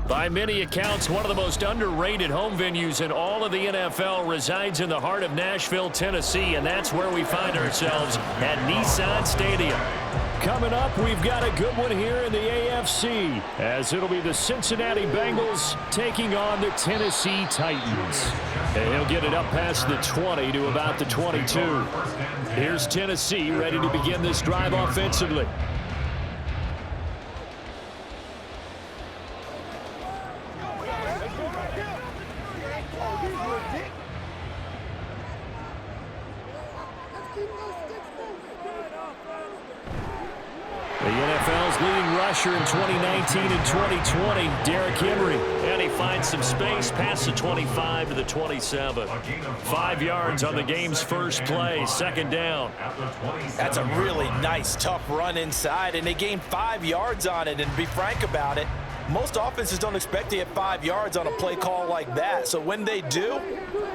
By many accounts, one of the most underrated home venues in all of the NFL resides in the heart of Nashville, Tennessee, and that's where we find ourselves at Nissan Stadium. Coming up, we've got a good one here in the AFC, as it'll be the Cincinnati Bengals taking on the Tennessee Titans. And he'll get it up past the 20 to about the 22. Here's Tennessee ready to begin this drive offensively. The NFL's leading rusher in 2019 and 2020, Derrick Henry. And he finds some space past the 25 to the 27. 5 yards on the game's first play, second down. That's a really nice, tough run inside, and they gained 5 yards on it. And to be frank about it, most offenses don't expect to get 5 yards on a play call like that. So when they do,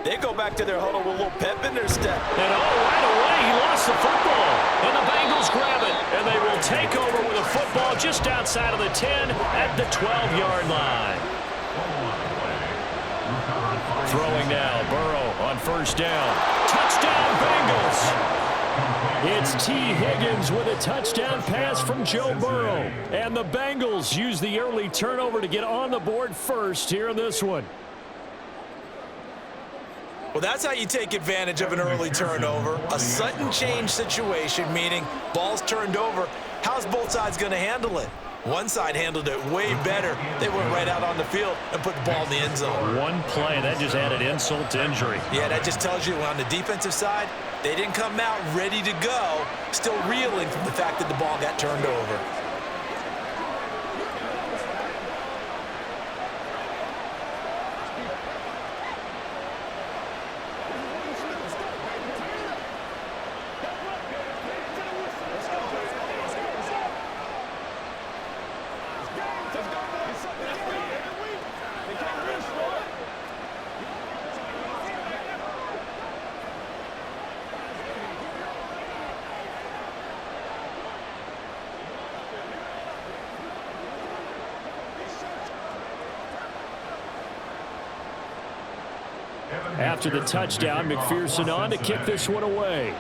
they go back to their huddle with a little pep in their step. And right away, he lost the football. And the Bengals grab it. And they will take over with a football just outside of the 10 at the 12-yard line. Throwing now, Burrow on first down. Touchdown, Bengals! It's T. Higgins with a touchdown pass from Joe Burrow. And the Bengals use the early turnover to get on the board first here in this one. Well, that's how you take advantage of an early turnover. A sudden change situation, meaning ball's turned over. How's both sides going to handle it? One side handled it way better. They went right out on the field and put the ball in the end zone. One play, that just added insult to injury. Yeah, that just tells you on the defensive side, they didn't come out ready to go, still reeling from the fact that the ball got turned over. After the touchdown, McPherson on to kick this one away.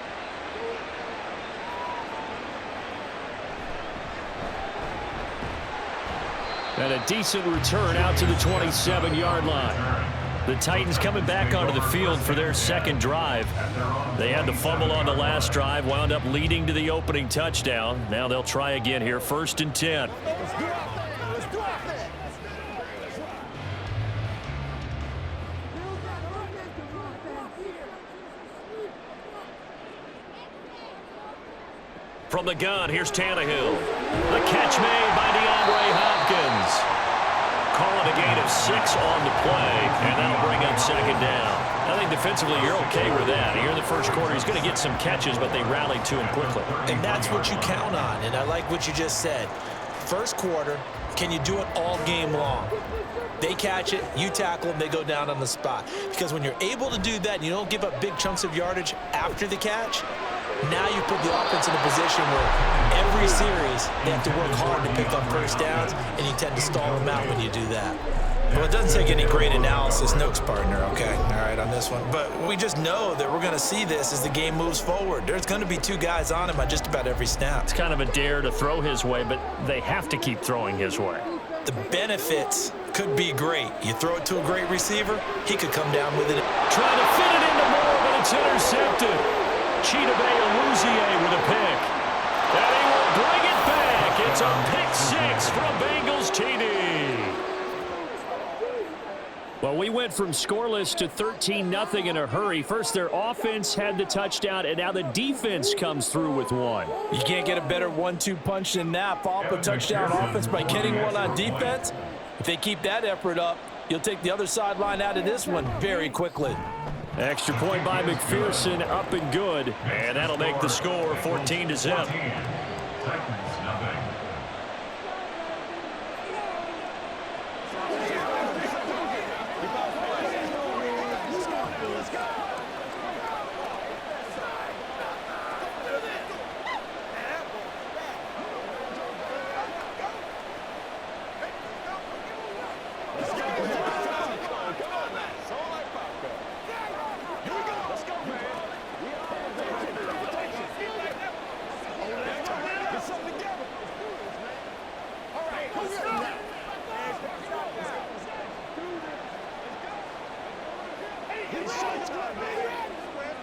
And a decent return out to the 27-yard line. The Titans coming back onto the field for their second drive. They had the fumble on the last drive, wound up leading to the opening touchdown. Now they'll try again here, 1st and 10. From the gun, here's Tannehill. The catch made by DeAndre Hopkins. Calling a gain of 6 on the play, and that'll bring up second down. I think defensively you're okay with that. Here in the first quarter, he's going to get some catches, but they rallied to him quickly. And that's what you count on, and I like what you just said. First quarter, can you do it all game long? They catch it, you tackle them, they go down on the spot. Because when you're able to do that and you don't give up big chunks of yardage after the catch, now you put the offense in a position where every series they have to work hard to pick up first downs, and you tend to stall them out when you do that. Well, it doesn't take any great analysis, Noakes partner, okay, all right, on this one. But we just know that we're going to see this as the game moves forward. There's going to be 2 guys on him on just about every snap. It's kind of a dare to throw his way, but they have to keep throwing his way. The benefits could be great. You throw it to a great receiver, he could come down with it. Trying to fit it into Moore, but it's intercepted. Chidobe Awuzie with a pick. And he will bring it back. It's a pick 6 from Bengals TD. Well, we went from scoreless to 13-0 in a hurry. First, their offense had the touchdown, and now the defense comes through with one. You can't get a better 1-2 punch than that. Follow up a touchdown offense by getting one on defense. If they keep that effort up, you'll take the other sideline out of this one very quickly. Extra point by McPherson, up and good. And that'll make the score 14-0.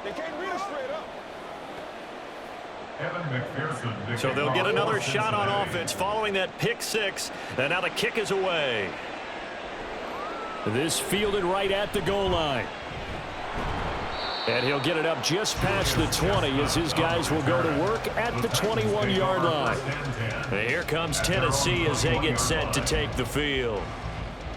They can't read it straight up. So they'll get another shot on offense following that pick six. And now the kick is away. This fielded right at the goal line. And he'll get it up just past the 20 as his guys will go to work at the 21-yard line. And here comes Tennessee as they get set to take the field.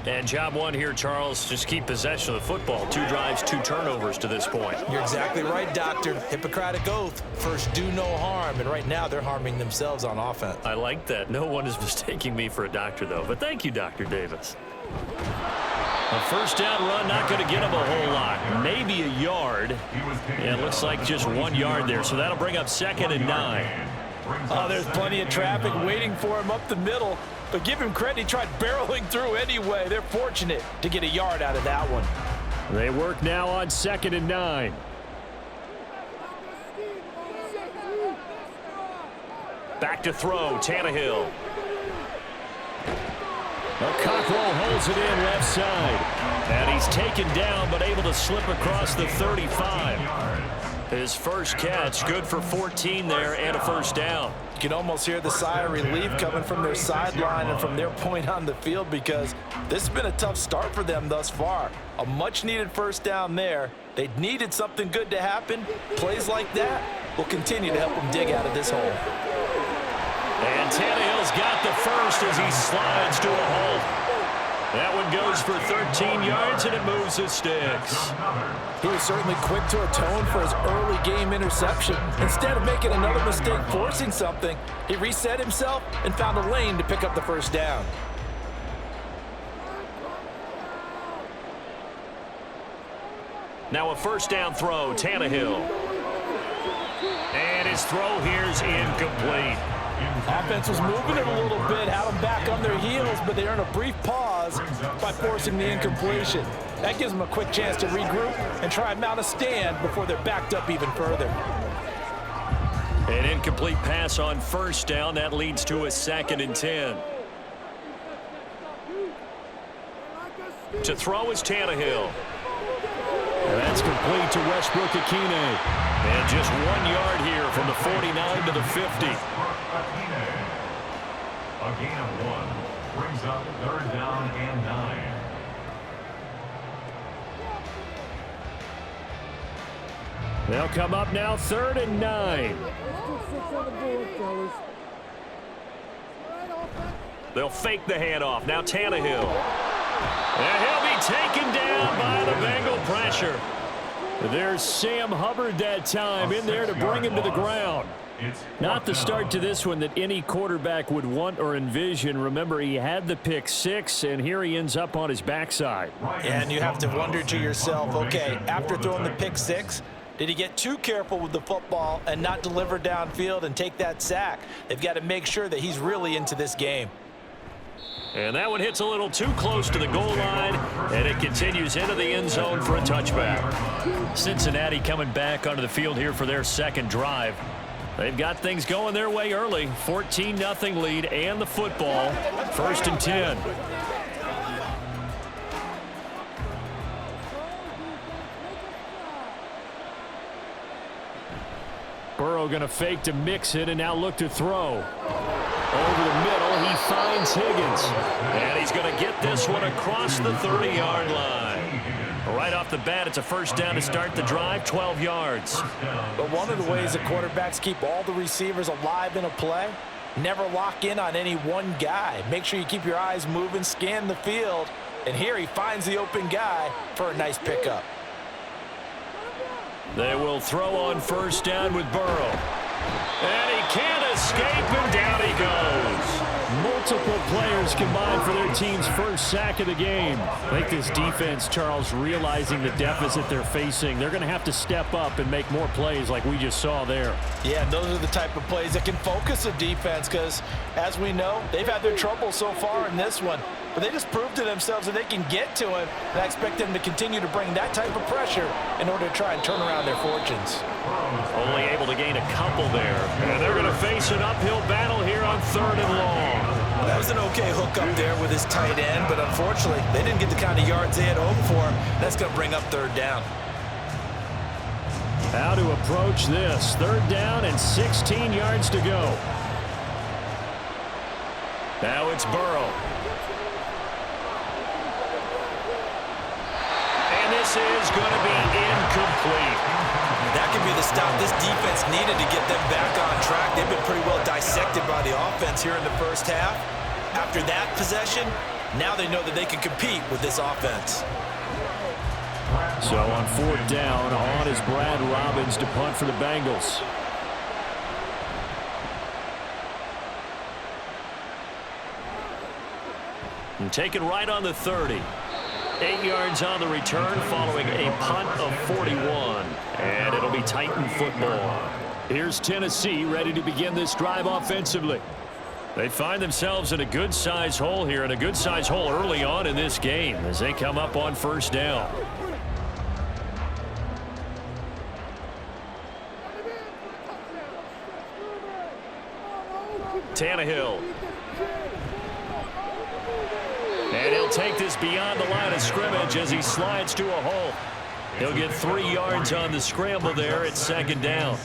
And job one here, Charles, just keep possession of the football. 2 drives, 2 turnovers to this point. You're exactly right, Doctor. Hippocratic oath. First, do no harm. And right now, they're harming themselves on offense. I like that. No one is mistaking me for a doctor, though. But thank you, Dr. Davis. A first down run, not going to get him a whole lot. Maybe a yard. Yeah, it looks like just 1 yard there. So that'll bring up 2nd and 9. Oh, there's plenty of traffic waiting for him up the middle. But give him credit, he tried barreling through anyway. They're fortunate to get a yard out of that one. They work now on 2nd and 9. Back to throw, Tannehill. Cockrell holds it in left side. And he's taken down, but able to slip across the 35. His first catch, good for 14 there and a first down. You can almost hear the sigh of relief coming from their sideline and from their point on the field because this has been a tough start for them thus far. A much-needed first down there. They needed something good to happen. Plays like that will continue to help them dig out of this hole. And Tannehill's got the first as he slides to a halt. That one goes for 13 yards, and it moves the sticks. He was certainly quick to atone for his early game interception. Instead of making another mistake forcing something, he reset himself and found a lane to pick up the first down. Now a first down throw, Tannehill. And his throw here is incomplete. Offense was moving it a little bit, had them back on their heels, but they earn a brief pause by forcing the incompletion. That gives them a quick chance to regroup and try and mount a stand before they're backed up even further. An incomplete pass on first down. That leads to a 2nd and 10. To throw is Tannehill. And that's complete to Westbrook-Ikhine. And just 1 yard here from the 49 to the 50. A gain of 1 brings up 3rd down and 9. They'll come up now 3rd and 9. They'll fake the handoff. Now Tannehill. And he'll be taken down by the Bengal pressure. There's Sam Hubbard that time in there to bring him to the ground. Not the start to this one that any quarterback would want or envision. Remember, he had the pick 6, and here he ends up on his backside. And you have to wonder to yourself, okay, after throwing the pick 6, did he get too careful with the football and not deliver downfield and take that sack? They've got to make sure that he's really into this game. And that one hits a little too close to the goal line, and it continues into the end zone for a touchback. Cincinnati coming back onto the field here for their second drive. They've got things going their way early. 14-0 lead and the football. 1st and 10. Burrow going to fake to mix it and now look to throw. Over the middle, he finds Higgins. And he's going to get this one across the 30-yard line. Right off the bat, it's a first down to start the drive, 12 yards. But one of the ways that quarterbacks keep all the receivers alive in a play, never lock in on any one guy. Make sure you keep your eyes moving, scan the field, and here he finds the open guy for a nice pickup. They will throw on first down with Burrow. And he can't escape, and down he goes. Multiple players combined for their team's first sack of the game. I think this defense, Charles, realizing the deficit they're facing, they're going to have to step up and make more plays like we just saw there. Yeah, those are the type of plays that can focus a defense because, as we know, they've had their trouble so far in this one. But they just proved to themselves that they can get to him, and I expect them to continue to bring that type of pressure in order to try and turn around their fortunes. Only able to gain a couple there. And they're going to face an uphill battle here on 3rd and long. That was an okay hook up there with his tight end, but unfortunately, they didn't get the kind of yards they had hoped for. That's going to bring up 3rd down. How to approach this. 3rd down and 16 yards to go. Now it's Burrow. And this is going to be incomplete. That could be the stop this defense needed to get them back on track. They've been pretty well dissected by the offense here in the first half. After that possession, now they know that they can compete with this offense. So on 4th down, on is Brad Robbins to punt for the Bengals. And taken right on the 30. 8 yards on the return following a punt of 41. And it'll be Titan football. Here's Tennessee ready to begin this drive offensively. They find themselves in a good-sized hole here, and a good-sized hole early on in this game as they come up on 1st down. Tannehill. And he'll take this beyond the line of scrimmage as he slides to a hole. He'll get 3 yards on the scramble there at 2nd down.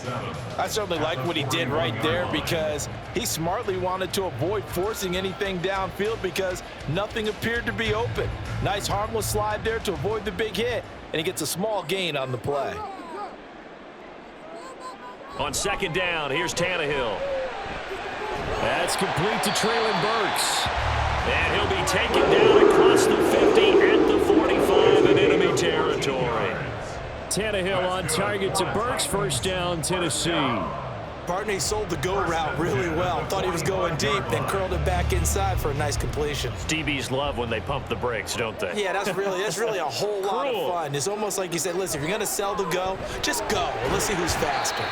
I certainly like what he did right there because he smartly wanted to avoid forcing anything downfield because nothing appeared to be open. Nice harmless slide there to avoid the big hit, and he gets a small gain on the play. On 2nd down, here's Tannehill. That's complete to Traylon Burks. And he'll be taken down across the 50 at the 45 in enemy territory. Tannehill on target to Burks. 1st down, Tennessee. Partner, he sold the go route really well. Thought he was going deep, then curled it back inside for a nice completion. DBs love when they pump the brakes, don't they? Yeah, that's really a whole lot of fun. It's almost like you said, listen, if you're going to sell the go, just go. Let's see who's faster.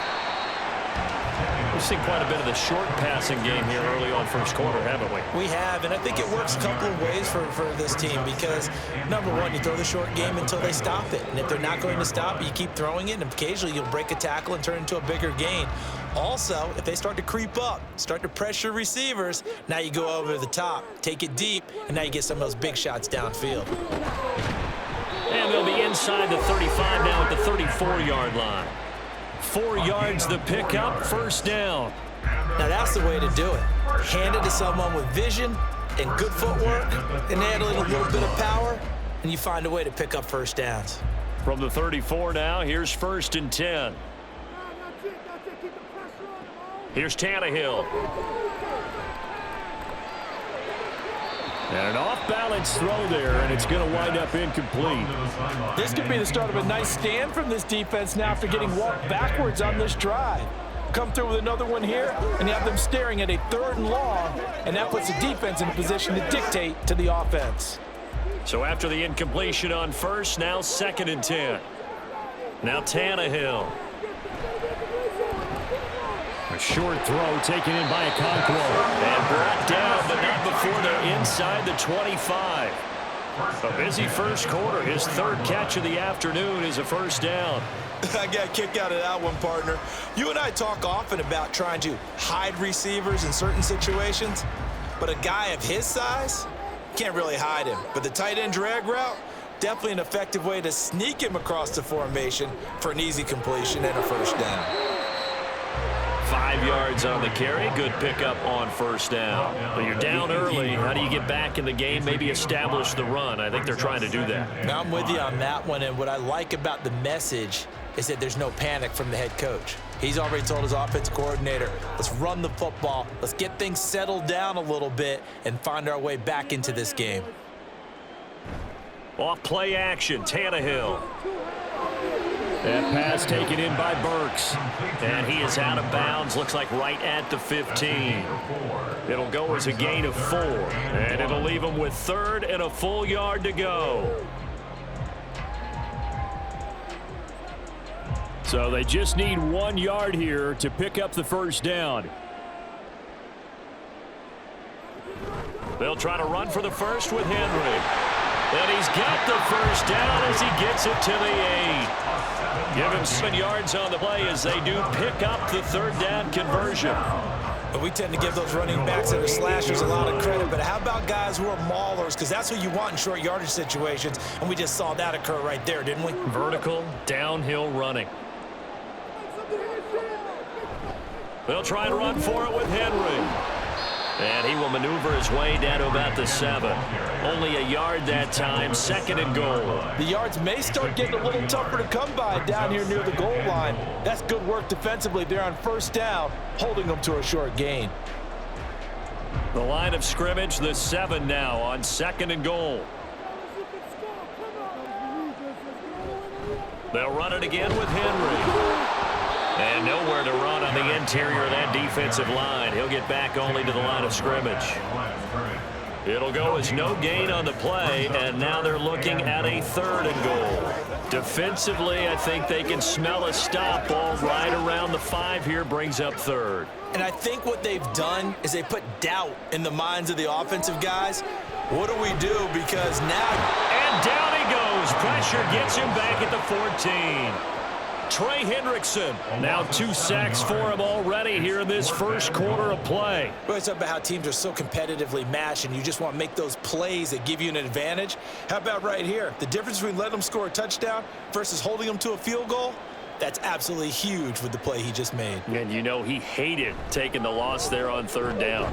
We've seen quite a bit of the short passing game here early on 1st quarter, haven't we? We have, and I think it works a couple of ways for this team because, number one, you throw the short game until they stop it. And if they're not going to stop it, you keep throwing it, and occasionally you'll break a tackle and turn it into a bigger gain. Also, if they start to creep up, start to pressure receivers, now you go over the top, take it deep, and now you get some of those big shots downfield. And they'll be inside the 35 now at the 34-yard line. 4 yards the pickup, 1st down. Now that's the way to do it. Hand it to someone with vision and good footwork and add in a little bit of power, and you find a way to pick up 1st downs. From the 34 now, here's 1st and 10. Here's Tannehill. And an off-balance throw there, and it's going to wind up incomplete. This could be the start of a nice stand from this defense now after getting walked backwards on this drive. Come through with another one here, and you have them staring at a 3rd and long, and that puts the defense in a position to dictate to the offense. So after the incompletion on 1st, now 2nd and 10. Now Tannehill. A short throw taken in by Okonkwo. And brought down, but not before they're inside the 25. A busy 1st quarter. His 3rd catch of the afternoon is a 1st down. I got a kick out of that one, partner. You and I talk often about trying to hide receivers in certain situations, but a guy of his size can't really hide him. But the tight end drag route, definitely an effective way to sneak him across the formation for an easy completion and a 1st down. 5 yards on the carry. Good pickup on 1st down. But you're down early. How do you get back in the game? Maybe establish the run. I think they're trying to do that. Now I'm with you on that one, and what I like about the message is that there's no panic from the head coach. He's already told his offensive coordinator, let's run the football, let's get things settled down a little bit and find our way back into this game. Off play action, Tannehill. That pass taken in by Burks. And he is out of bounds, looks like right at the 15. It'll go as a gain of 4. And it'll leave him with 3rd and a full yard to go. So they just need 1 yard here to pick up the 1st down. They'll try to run for the 1st with Henry. And he's got the 1st down as he gets it to the 8. Give him 7 yards on the play as they do pick up the 3rd down conversion. But we tend to give those running backs that are slashers a lot of credit. But how about guys who are maulers? Because that's who you want in short yardage situations. And we just saw that occur right there, didn't we? Vertical, downhill running. They'll try and run for it with Henry. And he will maneuver his way down to about the 7. Only a yard that time, 2nd and goal. The yards may start getting a little tougher to come by down here near the goal line. That's good work defensively there on 1st down, holding them to a short gain. The line of scrimmage, the 7 now on 2nd and goal. They'll run it again with Henry. And nowhere to run on the interior of that defensive line. He'll get back only to the line of scrimmage. It'll go as no gain on the play, and now they're looking at a 3rd and goal. Defensively, I think they can smell a stop ball right around the 5 here, brings up 3rd. And I think what they've done is they put doubt in the minds of the offensive guys. What do we do? Because now... And down he goes. Pressure gets him back at the 14. Trey Hendrickson, now 2 sacks for him already here in this 1st quarter of play. We always talk about how teams are so competitively matched and you just want to make those plays that give you an advantage. How about right here? The difference between letting them score a touchdown versus holding them to a field goal, that's absolutely huge with the play he just made. And you know he hated taking the loss there on 3rd down.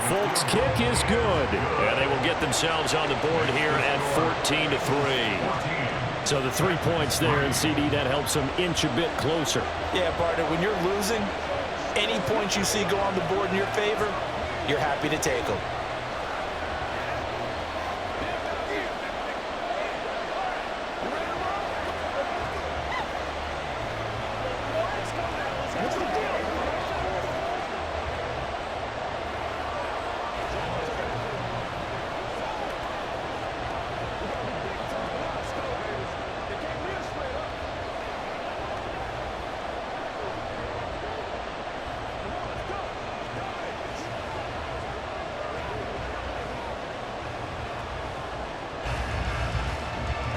Volk's kick is good. And they will get themselves on the board here at 14-3. So the 3 points there, and CD, that helps them inch a bit closer. Yeah, partner, when you're losing, any points you see go on the board in your favor, you're happy to take them.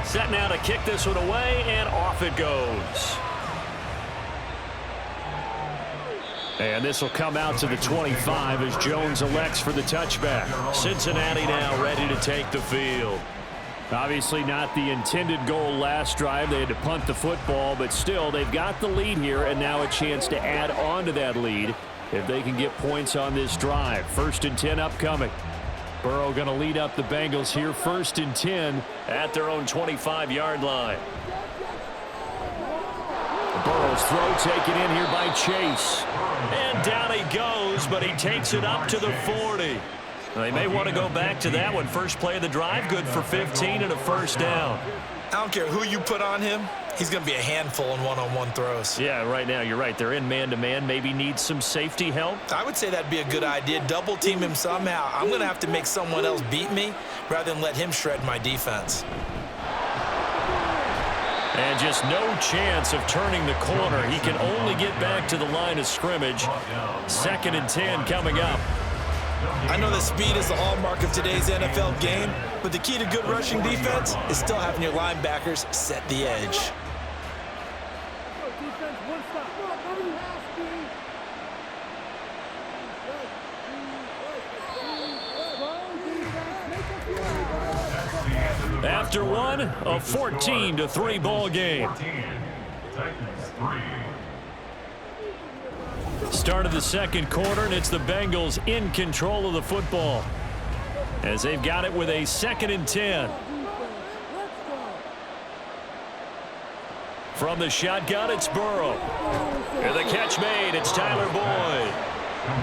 Set now to kick this one away, and off it goes. And this will come out to the 25 as Jones elects for the touchback. Cincinnati now ready to take the field. Obviously not the intended goal last drive. They had to punt the football, but still they've got the lead here, and now a chance to add on to that lead if they can get points on this drive. 1st and 10 upcoming. Burrow going to lead up the Bengals here, 1st and 10 at their own 25-yard line. Burrow's throw taken in here by Chase. And down he goes, but he takes it up to the 40. They may want to go back to that one. First play of the drive, good for 15 and a 1st down. I don't care who you put on him. He's going to be a handful in one-on-one throws. Yeah, right now, you're right. They're in man-to-man. Maybe needs some safety help. I would say that'd be a good idea. Double team him somehow. I'm going to have to make someone else beat me rather than let him shred my defense. And just no chance of turning the corner. He can only get back to the line of scrimmage. 2nd and 10 coming up. I know that speed is the hallmark of today's NFL game, but the key to good rushing defense is still having your linebackers set the edge. After one, a 14-3 ball game. Start of the 2nd quarter, and it's the Bengals in control of the football as they've got it with a 2nd and 10. From the shotgun, it's Burrow. And the catch made, it's Tyler Boyd.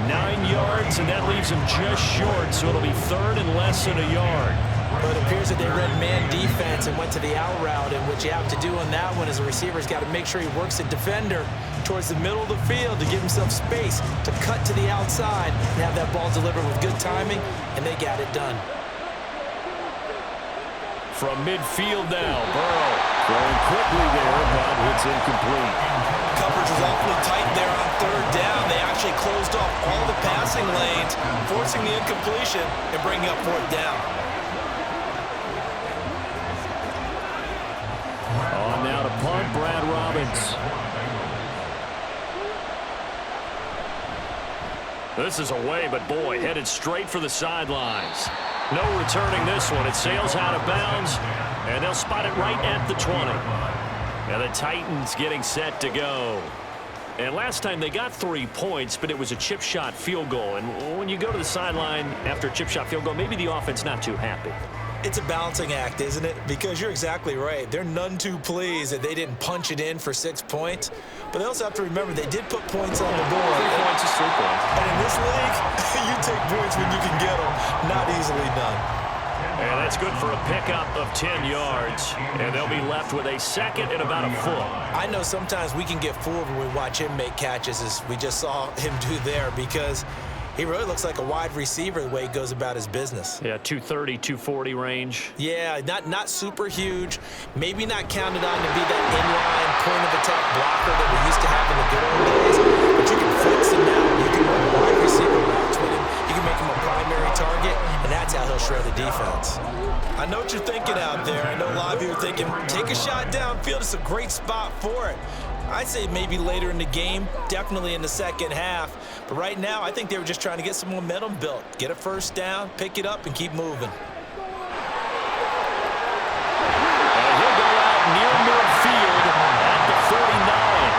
9 yards, and that leaves him just short, so it'll be 3rd and less than a yard. But it appears that they read man defense and went to the out route, and what you have to do on that one is the receiver's got to make sure he works the defender towards the middle of the field to give himself space to cut to the outside and have that ball delivered with good timing, and they got it done. From midfield now, Burrow throwing quickly there, but it's incomplete. Coverage was awfully tight there on 3rd down. They actually closed off all the passing lanes, forcing the incompletion and bringing up 4th down. On now to punt, Brad Robbins. This is away, but boy, headed straight for the sidelines. No returning this one. It sails out of bounds, and they'll spot it right at the 20. And the Titans getting set to go. And last time they got 3 points, but it was a chip shot field goal. And when you go to the sideline after a chip shot field goal, maybe the offense not too happy. It's a balancing act, isn't it? Because you're exactly right. They're none too pleased that they didn't punch it in for 6 points. But they also have to remember they did put points on the board. 3 points is 3 points. And in this league, you take points when you can get them. Not easily done. And that's good for a pickup of 10 yards. And they'll be left with a second and about a foot. I know sometimes we can get fooled when we watch him make catches, as we just saw him do there, because he really looks like a wide receiver the way he goes about his business. Yeah, 230, 240 range. Yeah, not super huge. Maybe not counted on to be that inline point-of-attack blocker that we used to have in the good old days. But you can flex him now. You can run wide receiver routes with him. You can make him a primary target, and that's how he'll shred the defense. I know what you're thinking out there. I know a lot of you are thinking, take a shot downfield. It's a great spot for it. I'd say maybe later in the game, definitely in the second half. But right now, I think they were just trying to get some momentum built. Get a first down, pick it up, and keep moving. And he'll go out near midfield at the 49.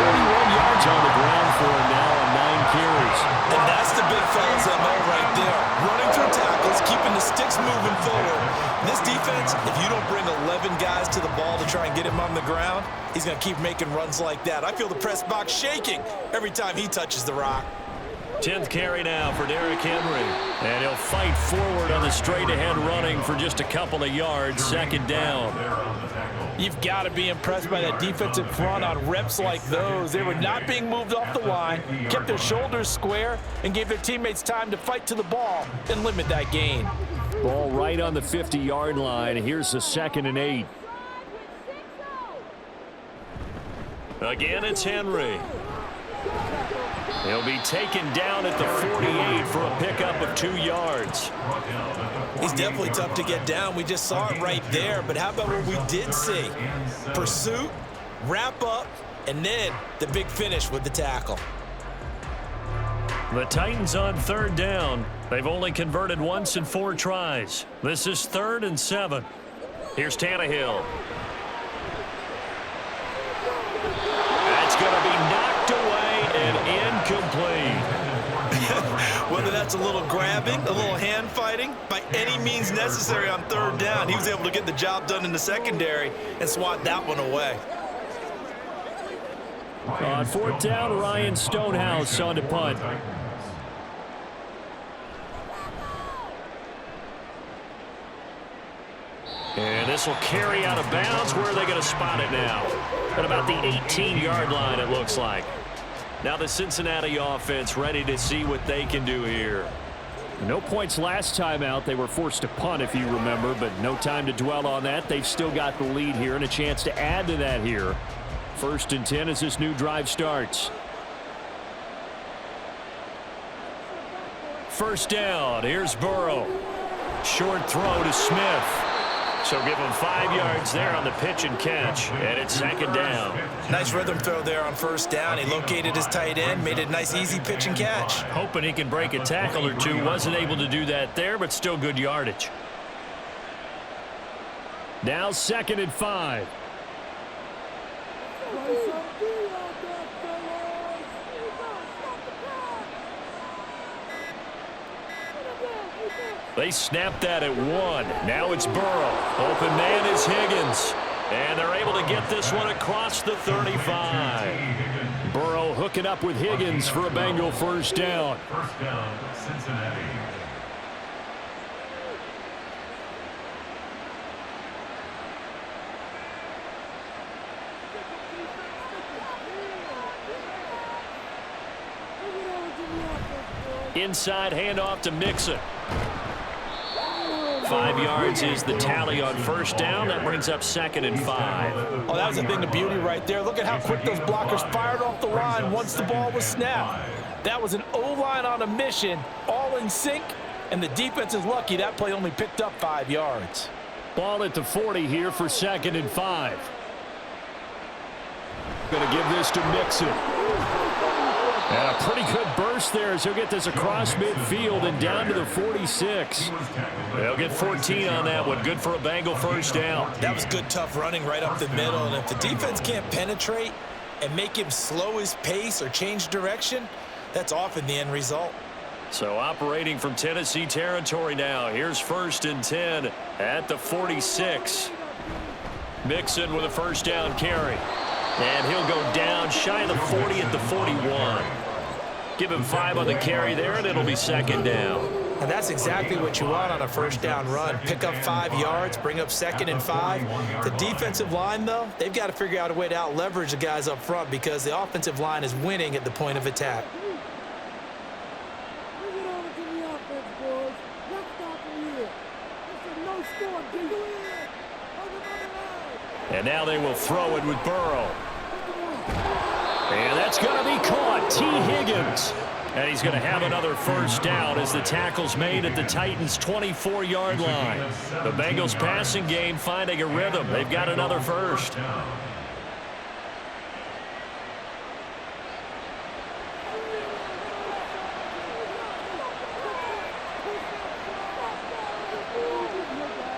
41 yards on the ground for him now on 9 carries. And that's the big fella's MO right there. Running through tackles, keeping the sticks moving forward. This defense, if you don't bring 11 guys to the ball to try and get him on the ground, he's going to keep making runs like that. I feel the press box shaking every time he touches the rock. 10th carry now for Derrick Henry. And he'll fight forward on the straight-ahead running for just a couple of yards. Second down. You've got to be impressed by that defensive front on reps like those. They were not being moved off the line, kept their shoulders square, and gave their teammates time to fight to the ball and limit that gain. Ball right on the 50-yard line. Here's the 2nd and 8. Again, it's Henry. He'll be taken down at the 48 for a pickup of 2 yards. He's definitely tough to get down. We just saw it right there. But how about what we did see? Pursuit, wrap up, and then the big finish with the tackle. The Titans on 3rd down. They've only converted once in 4 tries. This is 3rd and 7. Here's Tannehill. That's going to be knocked away and incomplete. Whether that's a little grabbing, a little hand fighting, by any means necessary on 3rd down, he was able to get the job done in the secondary and swat that one away. On 4th down, Ryan Stonehouse on to punt. And this will carry out of bounds. Where are they going to spot it now? At about the 18-yard line, it looks like. Now the Cincinnati offense ready to see what they can do here. No points last time out. They were forced to punt, if you remember, but no time to dwell on that. They've still got the lead here and a chance to add to that here. 1st and 10 as this new drive starts. 1st down. Here's Burrow. Short throw to Smith. So give him 5 yards there on the pitch and catch, and it's 2nd down. Nice rhythm throw there on 1st down. He located his tight end, made it a nice, easy pitch and catch. Hoping he can break a tackle or two. Wasn't able to do that there, but still good yardage. Now 2nd and 5. They snapped that at 1. Now it's Burrow. Open man is Higgins. And they're able to get this one across the 35. Burrow hooking up with Higgins for a Bengal 1st down. 1st down, Cincinnati. Inside handoff to Mixon. 5 yards is the tally on 1st down. That brings up 2nd and 5. Oh, that was a thing of beauty right there. Look at how quick those blockers fired off the line once the ball was snapped. That was an O-line on a mission, all in sync, and the defense is lucky that play only picked up 5 yards. Ball at the 40 here for 2nd and 5. Going to give this to Mixon. And a pretty good burst there as he'll get this across midfield and down to the 46. They'll get 14 on that one. Good for a Bengal 1st down. That was good, tough running right up the middle. And if the defense can't penetrate and make him slow his pace or change direction, that's often the end result. So operating from Tennessee territory now. Here's 1st and 10 at the 46. Mixon with a first down carry. And he'll go down shy of the 40 at the 41. Give him 5 on the carry there, and it'll be 2nd down. And that's exactly what you want on a first down run. Pick up 5 yards, bring up 2nd and 5. The defensive line, though, they've got to figure out a way to out-leverage the guys up front because the offensive line is winning at the point of attack. And now they will throw it with Burrow. And that's going to be caught. T. Higgins. And he's going to have another first down as the tackle's made at the Titans' 24-yard line. The Bengals passing game finding a rhythm. They've got another first.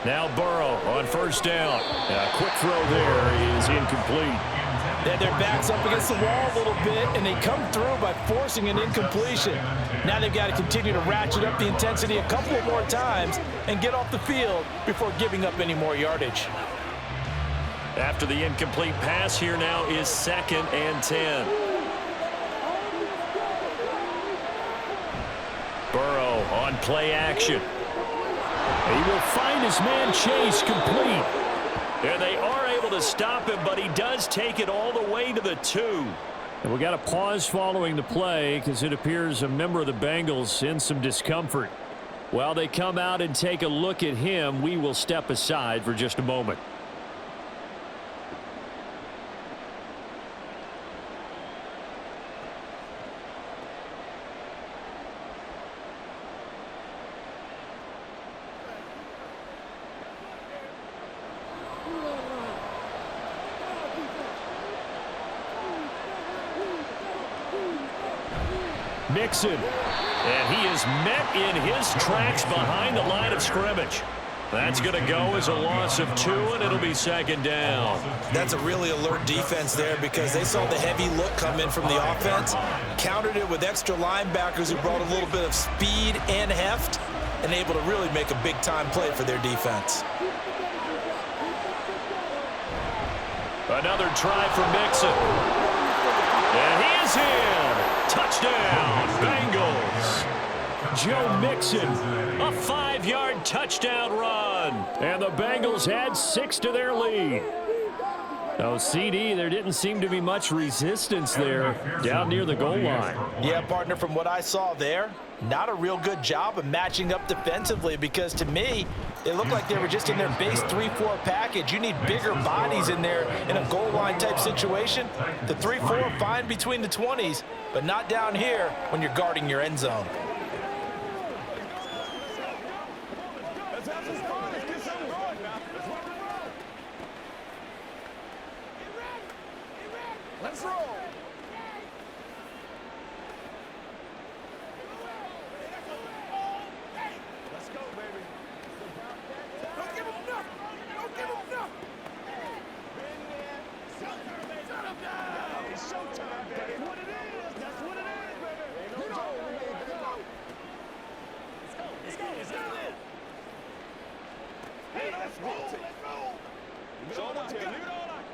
Now Burrow on first down. A quick throw there is incomplete. Then their back's up against the wall a little bit, and they come through by forcing an incompletion. Now they've got to continue to ratchet up the intensity a couple of more times and get off the field before giving up any more yardage. After the incomplete pass, here now is 2nd and 10. Burrow on play action. He will find his man Chase complete. And they are able to stop him, but he does take it all the way to the 2. And we got a pause following the play because it appears a member of the Bengals in some discomfort. While they come out and take a look at him, we will step aside for just a moment. Mixon, and he is met in his tracks behind the line of scrimmage. That's going to go as a loss of 2, and it'll be 2nd down. That's a really alert defense there because they saw the heavy look come in from the offense, countered it with extra linebackers who brought a little bit of speed and heft, and able to really make a big-time play for their defense. Another try for Mixon. And he is in. Touchdown, Bengals. Joe Mixon, a 5-yard touchdown run. And the Bengals add 6 to their lead. Oh, CD, there didn't seem to be much resistance there down near the goal line. Yeah, partner, from what I saw there, not a real good job of matching up defensively because to me, it looked like they were just in their base 3-4 package. You need bigger bodies in there in a goal line type situation. The 3-4 fine between the 20s, but not down here when you're guarding your end zone. Let's roll. Let's go, baby. Don't give him enough. Don't give him enough. Shut him down. It's showtime, baby. That's what it is. That's what it is, baby. Let's go. Let's go. Let's go. Hey, let's roll. Let's roll. Leave it all out.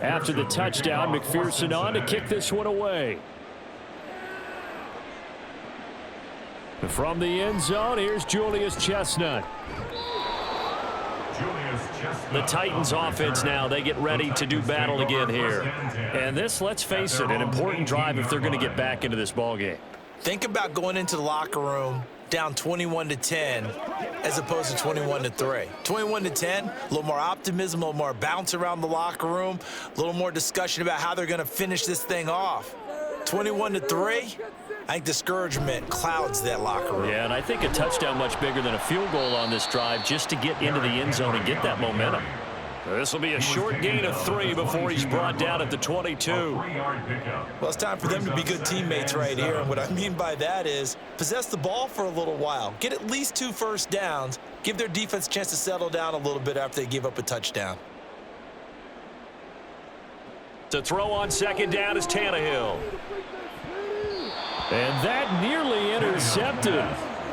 After the touchdown, McPherson on to kick this one away. From the end zone, here's Julius Chestnut. The Titans offense now, they get ready to do battle again here. And this, let's face it, an important drive if they're going to get back into this ballgame. Think about going into the locker room down 21-10 as opposed to 21-3. 21-10, a little more optimism, a little more bounce around the locker room, a little more discussion about how they're going to finish this thing off. 21-3, I think discouragement clouds that locker room. Yeah, and I think a touchdown much bigger than a field goal on this drive just to get into the end zone and get that momentum. This will be a short gain of 3 before he's brought down at the 22. Well, it's time for them to be good teammates right here. And what I mean by that is possess the ball for a little while. Get at least 2 first downs. Give their defense a chance to settle down a little bit after they give up a touchdown. To throw on second down is Tannehill. And that nearly intercepted.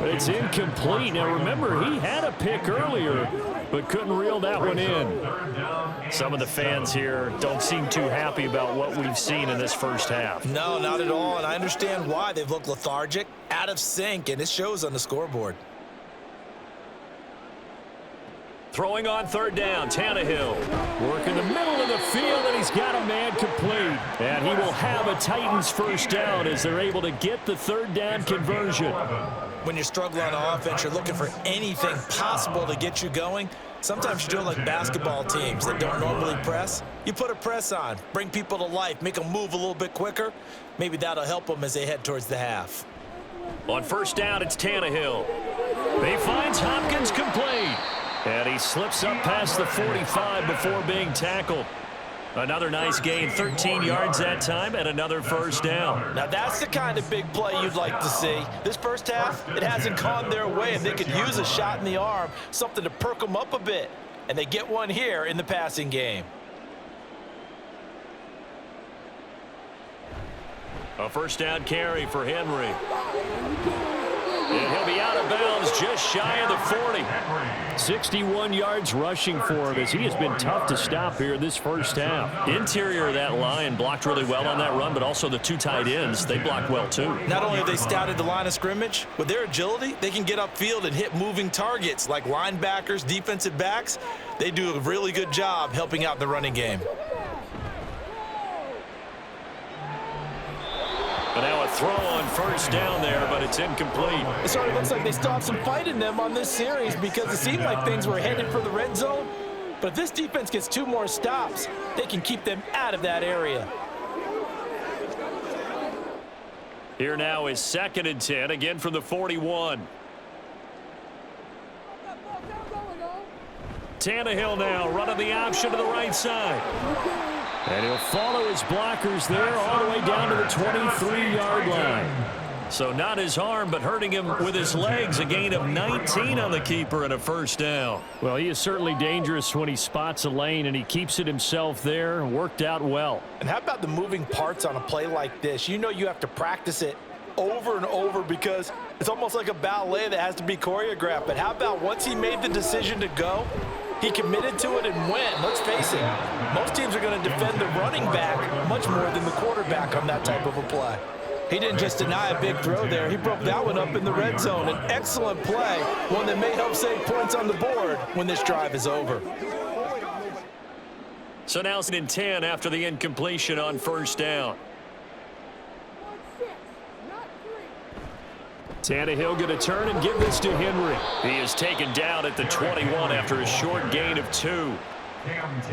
It's incomplete. Now remember, he had a pick earlier, but couldn't reel that one in. Some of the fans here don't seem too happy about what we've seen in this first half. No, not at all, and I understand why. They've looked lethargic, out of sync, and it shows on the scoreboard. Throwing on third down, Tannehill. Working the middle of the field, and he's got a man complete. And he will have a Titans first down as they're able to get the third down conversion. When you're struggling on offense, you're looking for anything possible to get you going. Sometimes you do it like basketball teams that don't normally press. You put a press on, bring people to life, make them move a little bit quicker. Maybe that'll help them as they head towards the half. On first down, it's Tannehill. He finds Hopkins complete. And he slips up past the 45 before being tackled. Another nice gain, 13 yards that time, and another first down. Now that's the kind of big play you'd like to see. This first half, it hasn't gone their way, and they could use a shot in the arm, something to perk them up a bit. And they get one here in the passing game. A first down carry for Henry. And he'll be out of bounds just shy of the 40. 61 yards rushing for him as he has been tough to stop here this first half. Interior of that line blocked really well on that run, but also the two tight ends, they blocked well too. Not only have they scouted the line of scrimmage, with their agility, they can get upfield and hit moving targets like linebackers, defensive backs. They do a really good job helping out the running game. But now a throw on first down there, but it's incomplete. It sort of looks like they still have some fight in them on this series because it seemed like things were headed for the red zone. But if this defense gets 2 more stops, they can keep them out of that area. Here now is 2nd and 10, again from the 41. Tannehill now running the option to the right side. And he'll follow his blockers there all the way down to the 23-yard line. So not his arm, but hurting him with his legs. A gain of 19 on the keeper and a first down. Well, he is certainly dangerous when he spots a lane, and he keeps it himself there. Worked out well. And how about the moving parts on a play like this? You know you have to practice it over and over because it's almost like a ballet that has to be choreographed. But how about once he made the decision to go, he committed to it and went. Let's face it, most teams are going to defend the running back much more than the quarterback on that type of a play. He didn't just deny a big throw there. He broke that one up in the red zone. An excellent play, one that may help save points on the board when this drive is over. So now it's in 10 after the incompletion on first down. Tannehill going to turn and give this to Henry. He is taken down at the 21 after a short gain of 2.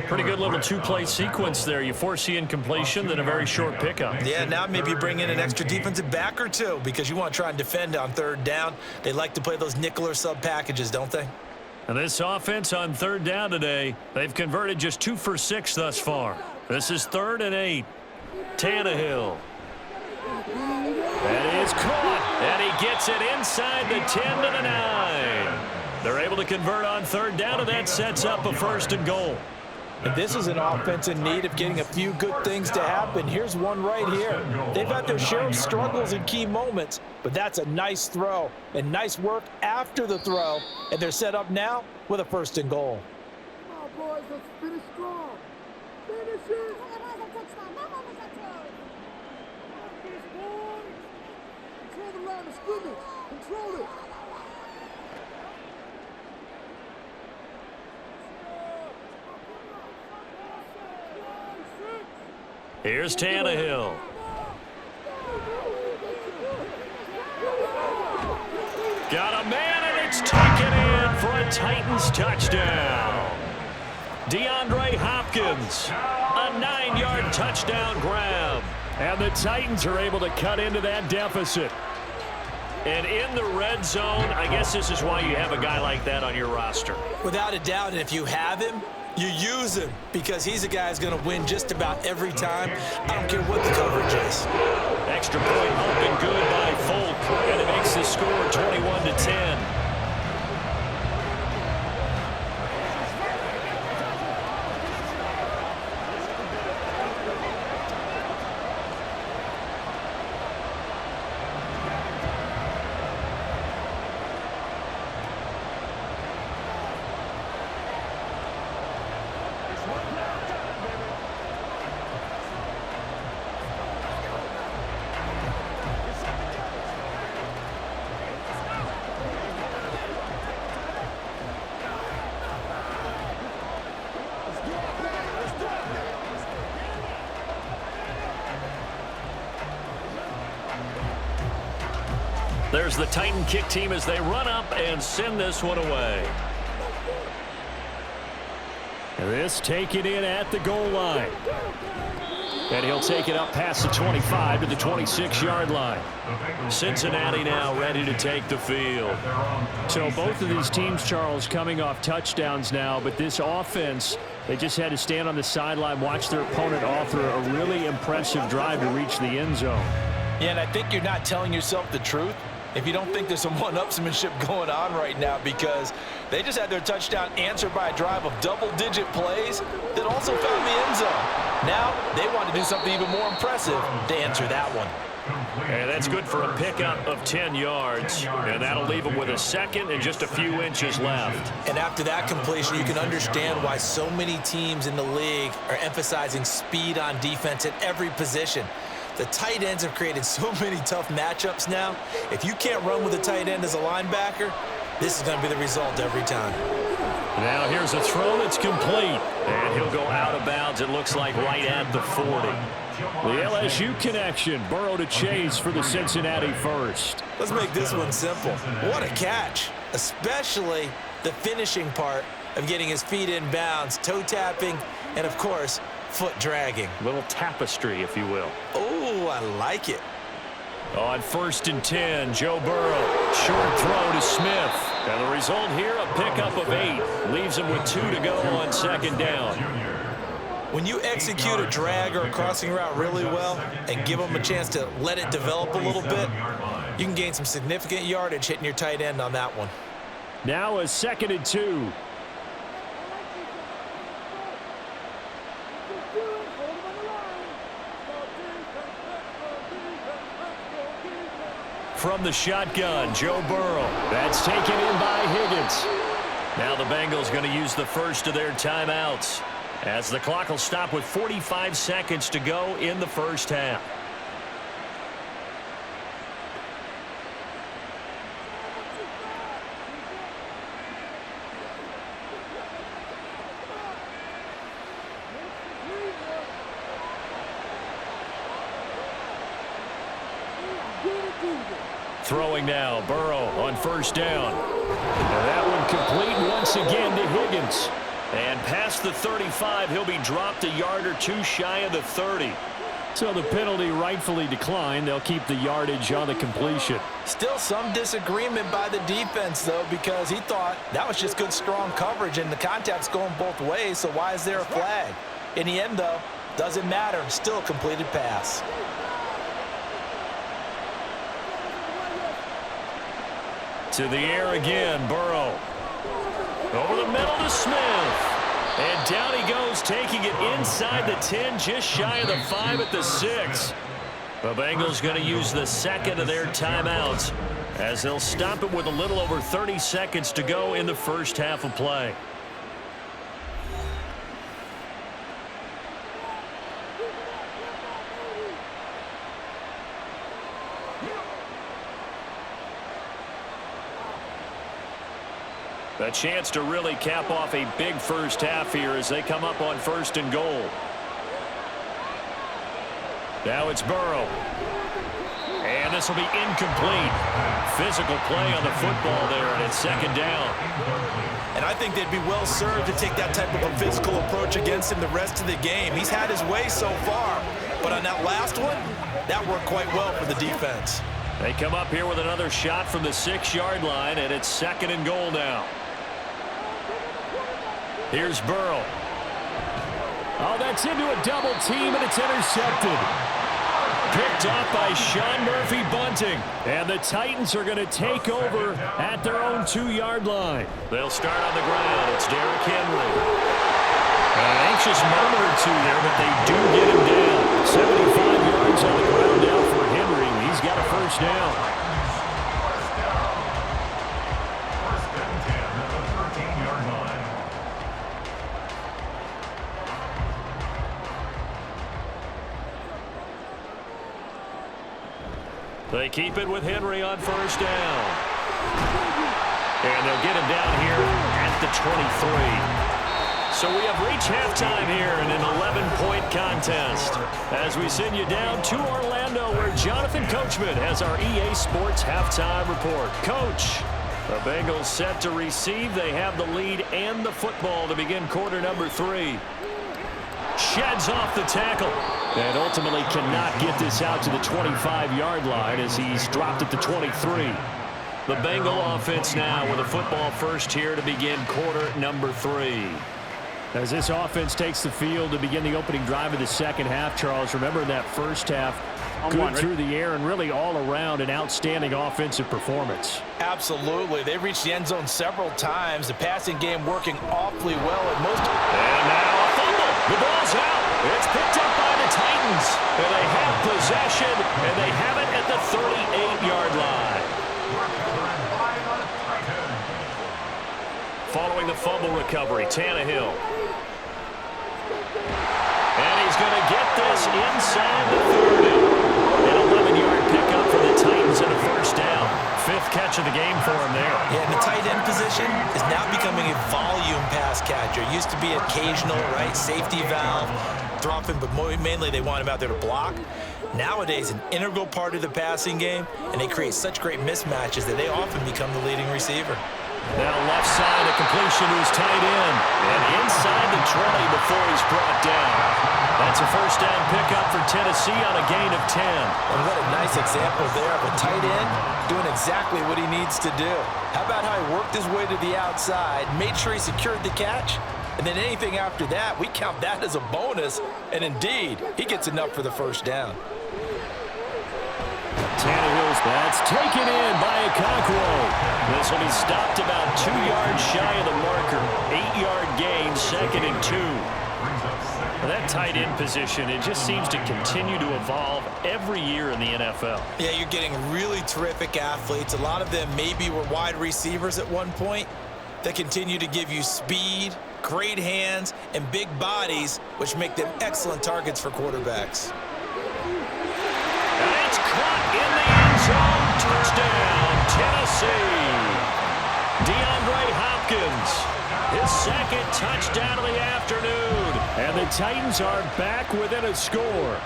Pretty good little two-play sequence there. You force the incompletion, then a very short pickup. Yeah, now maybe you bring in an extra defensive back or two because you want to try and defend on third down. They like to play those nickel or sub packages, don't they? And this offense on third down today, they've converted just 2 for 6 thus far. This is 3rd and 8. Tannehill. That is caught, and he gets it inside the 10 to the 9. They're able to convert on third down, and that sets up a 1st and goal. And this is an offense in need of getting a few good things to happen. Here's one right here. They've had their share of struggles in key moments, but that's a nice throw and nice work after the throw, and they're set up now with a 1st and goal. Come on, boys, let's finish strong. Finish it. Control the line of scrimmage. Control it. Here's Tannehill. Got a man, and it's taken in for a Titans touchdown. DeAndre Hopkins, a 9-yard touchdown grab. And the Titans are able to cut into that deficit. And in the red zone, I guess this is why you have a guy like that on your roster. Without a doubt, and if you have him, you use him because he's a guy who's going to win just about every time. I don't care what the coverage is. Extra point up and good by Folk, and it makes the score 21-10. There's the Titan kick team as they run up and send this one away. This taken in at the goal line. And he'll take it up past the 25 to the 26-yard line. Cincinnati now ready to take the field. So both of these teams, Charles, coming off touchdowns now, but this offense, they just had to stand on the sideline, watch their opponent author a really impressive drive to reach the end zone. Yeah, and I think you're not telling yourself the truth if you don't think there's some one-upsmanship going on right now, because they just had their touchdown answered by a drive of double-digit plays that also found the end zone. Now they want to do something even more impressive to answer that one. And that's good for a pickup of 10 yards, and that'll leave them with a second and just a few inches left. And after that completion, you can understand why so many teams in the league are emphasizing speed on defense at every position. The tight ends have created so many tough matchups now. If you can't run with a tight end as a linebacker, this is going to be the result every time. Now here's a throw that's complete, and he'll go out of bounds, it looks like, right at the 40. The LSU connection, Burrow to Chase for the Cincinnati first. Let's make this one simple. What a catch, especially the finishing part of getting his feet in bounds, toe tapping, and of course, foot dragging. Little tapestry, if you will. Oh, I like it. On 1st and 10, Joe Burrow, short throw to Smith. And the result here, a pickup of 8. Leaves him with 2 to go on 2nd down. When you execute a drag or a crossing route really well and give them a chance to let it develop a little bit, you can gain some significant yardage hitting your tight end on that one. Now a 2nd and 2. From the shotgun, Joe Burrow. That's taken in by Higgins. Now the Bengals going to use the first of their timeouts, as the clock will stop with 45 seconds to go in the first half. Throwing now, Burrow on 1st down. And that one complete once again to Higgins. And past the 35, he'll be dropped a yard or 2 shy of the 30. So the penalty rightfully declined. They'll keep the yardage on the completion. Still some disagreement by the defense, though, because he thought that was just good, strong coverage, and the contact's going both ways, so why is there a flag? In the end, though, doesn't matter. Still a completed pass. To the air again, Burrow. Over the middle to Smith. And down he goes, taking it inside the 10, just shy of the 5 at the 6. The Bengals going to use the 2nd of their timeouts, as they'll stop it with a little over 30 seconds to go in the first half of play. A chance to really cap off a big first half here as they come up on 1st and goal. Now it's Burrow. And this will be incomplete. Physical play on the football there, and it's 2nd down. And I think they'd be well served to take that type of a physical approach against him the rest of the game. He's had his way so far, but on that last one, that worked quite well for the defense. They come up here with another shot from the 6-yard line, and it's 2nd and goal now. Here's Burrow. Oh, that's into a double team, and it's intercepted. Picked off by Sean Murphy-Bunting. And the Titans are going to take over at their own 2-yard line. They'll start on the ground. It's Derrick Henry. An anxious moment or two there, but they do get him down. 75 yards on the ground now for Henry. He's got a 1st down. They keep it with Henry on 1st down. And they'll get him down here at the 23. So we have reached halftime here in an 11-point contest. As we send you down to Orlando, where Jonathan Coachman has our EA Sports halftime report. Coach, the Bengals set to receive. They have the lead and the football to begin quarter number 3. Sheds off the tackle and ultimately cannot get this out to the 25-yard line as he's dropped at the 23. The Bengal offense now with a football first here to begin quarter number 3. As this offense takes the field to begin the opening drive of the second half, Charles, remember in that first half, good through the air and really all around an outstanding offensive performance. Absolutely. They reached the end zone several times. The passing game working awfully well at most. And now a fumble. The ball's out. It's picked up by the Titans. And they have possession, and they have it at the 38-yard line. Following the fumble recovery, Tannehill. And he's going to get this inside the 30. An 11-yard pickup for the Titans and a first down. 5th catch of the game for him there. Yeah, and the tight end position is now becoming a volume pass catcher. Used to be occasional, right, safety valve, drop him, but mainly they want him out there to block. Nowadays, an integral part of the passing game, and they create such great mismatches that they often become the leading receiver. Now left side, a completion to his tight end. And inside the 20 before he's brought down. That's a first down pickup for Tennessee on a gain of 10. And what a nice example there of a tight end doing exactly what he needs to do. How about how he worked his way to the outside, made sure he secured the catch, and then anything after that, we count that as a bonus. And indeed, he gets enough for the first down. Tannehill's that's taken in by Okonkwo. This will be stopped about 2 yards shy of the marker. 8-yard gain, 2nd and 2. That tight end position, it just seems to continue to evolve every year in the NFL. Yeah, you're getting really terrific athletes. A lot of them maybe were wide receivers at one point that continue to give you speed, great hands, and big bodies, which make them excellent targets for quarterbacks. And it's caught in the end zone. Touchdown, Tennessee. DeAndre Hopkins, his 2nd touchdown of the afternoon. And the Titans are back within a score.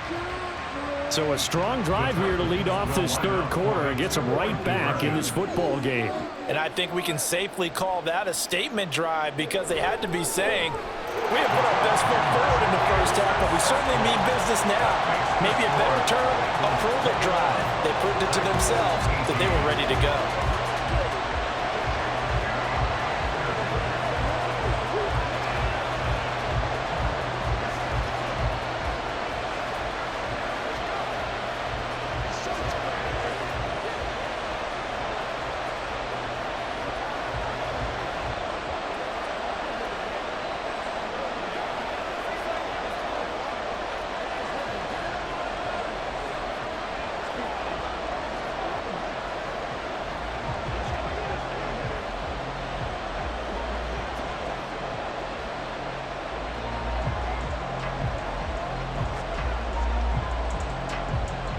So a strong drive here to lead off this 3rd quarter and gets them right back in this football game. And I think we can safely call that a statement drive because they had to be saying, we have put our best foot forward in the first half, but we certainly mean business now. Maybe a better term, a prove-it drive. They proved it to themselves that they were ready to go.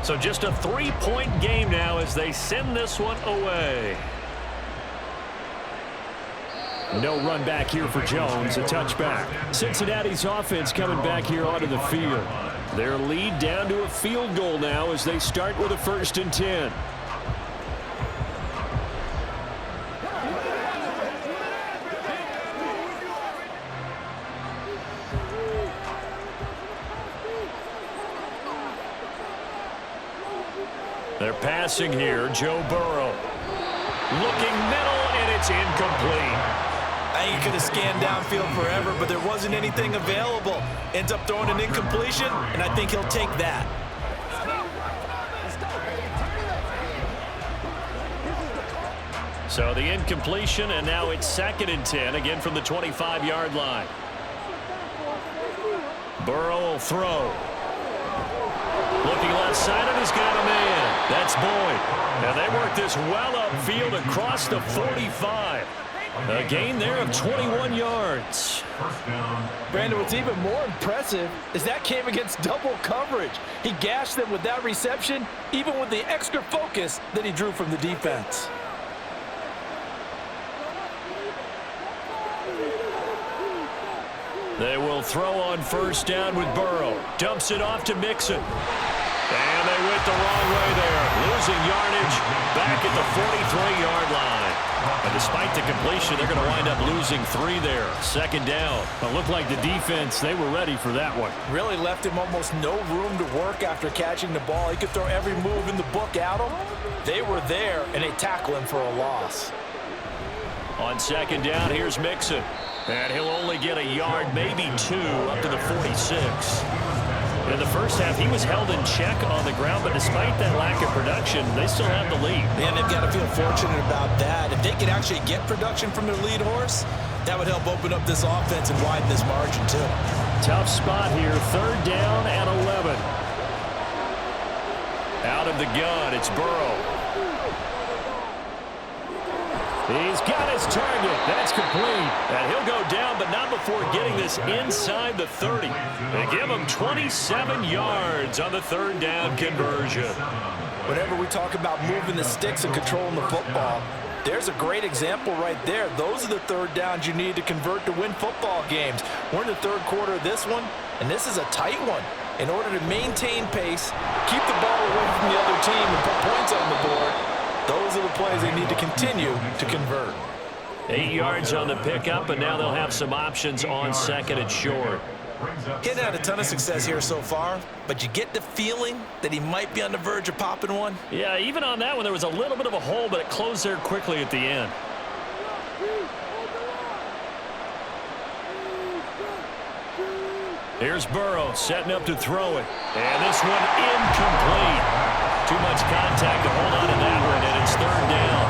So just a 3-point game now as they send this one away. No run back here for Jones, a touchback. Cincinnati's offense coming back here onto the field. Their lead down to a field goal now as they start with a 1st and 10. They're passing here, Joe Burrow. Looking middle, and it's incomplete. I think he could have scanned downfield forever, but there wasn't anything available. Ends up throwing an incompletion, and I think he'll take that. So the incompletion, and now it's 2nd and 10, again from the 25-yard line. Burrow will throw. Looking left side, and he's got a man. That's Boyd. Now they work this well upfield across the 45. A gain there of 21 yards. Brandon, what's even more impressive is that came against double coverage. He gashed them with that reception, even with the extra focus that he drew from the defense. They will throw on first down with Burrow. Dumps it off to Mixon. And they went the wrong way there. Losing yardage back at the 43-yard line. And despite the completion, they're going to wind up losing 3 there. Second down. It looked like the defense, they were ready for that one. Really left him almost no room to work after catching the ball. He could throw every move in the book at him. They were there, and they tackle him for a loss. On second down, here's Mixon. And he'll only get a yard, maybe 2, up to the 46. In the first half, he was held in check on the ground, but despite that lack of production, they still have the lead. And they've got to feel fortunate about that. If they could actually get production from their lead horse, that would help open up this offense and widen this margin, too. Tough spot here, third down and 11. Out of the gun, it's Burrow. He's got his target. That's complete. And he'll go down, but not before getting this inside the 30. They give him 27 yards on the third down conversion. Whenever we talk about moving the sticks and controlling the football, there's a great example right there. Those are the third downs you need to convert to win football games. We're in the third quarter of this one, and this is a tight one. In order to maintain pace, keep the ball away from the other team, and put points on the board, those are the plays they need to continue to convert. 8 yards on the pickup, and now they'll have some options on second and short. He hasn't had a ton of success here so far, but you get the feeling that he might be on the verge of popping one. Yeah, even on that one, there was a little bit of a hole, but it closed there quickly at the end. Here's Burrow setting up to throw it. And this one incomplete. Too much contact to hold on to that one, and it's third down.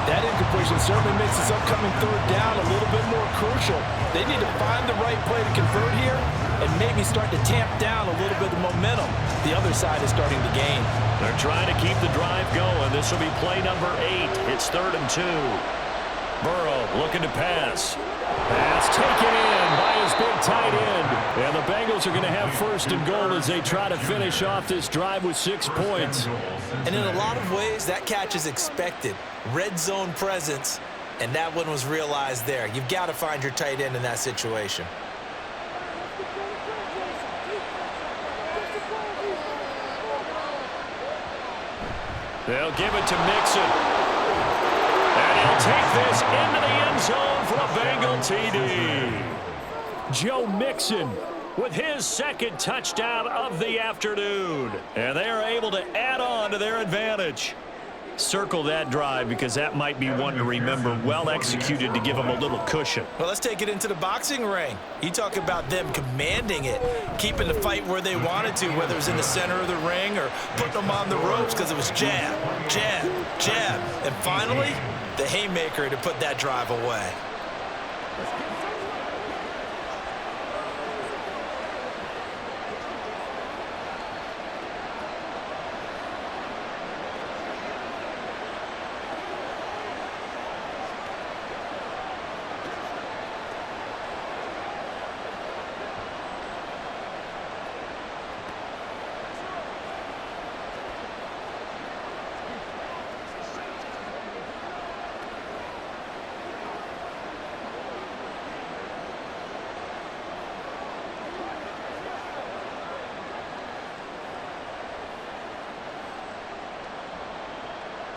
That incompletion certainly makes this upcoming third down a little bit more crucial. They need to find the right play to convert here and maybe start to tamp down a little bit of momentum. The other side is starting to gain. They're trying to keep the drive going. This will be play number 8. It's 3rd and 2. Burrow looking to pass. Pass taken in by his big tight end. And the Bengals are going to have 1st and goal as they try to finish off this drive with 6 points. And in a lot of ways, that catch is expected. Red zone presence, and that one was realized there. You've got to find your tight end in that situation. They'll give it to Mixon. And he'll take this into the end zone for a Bengal TD. Joe Mixon with his 2nd touchdown of the afternoon. And they are able to add on to their advantage. Circle that drive because that might be one to remember. Well executed to give them a little cushion. Well, let's take it into the boxing ring. You talk about them commanding it, keeping the fight where they wanted to, whether it was in the center of the ring or putting them on the ropes because it was jab, jab, jab. And finally, the haymaker to put that drive away.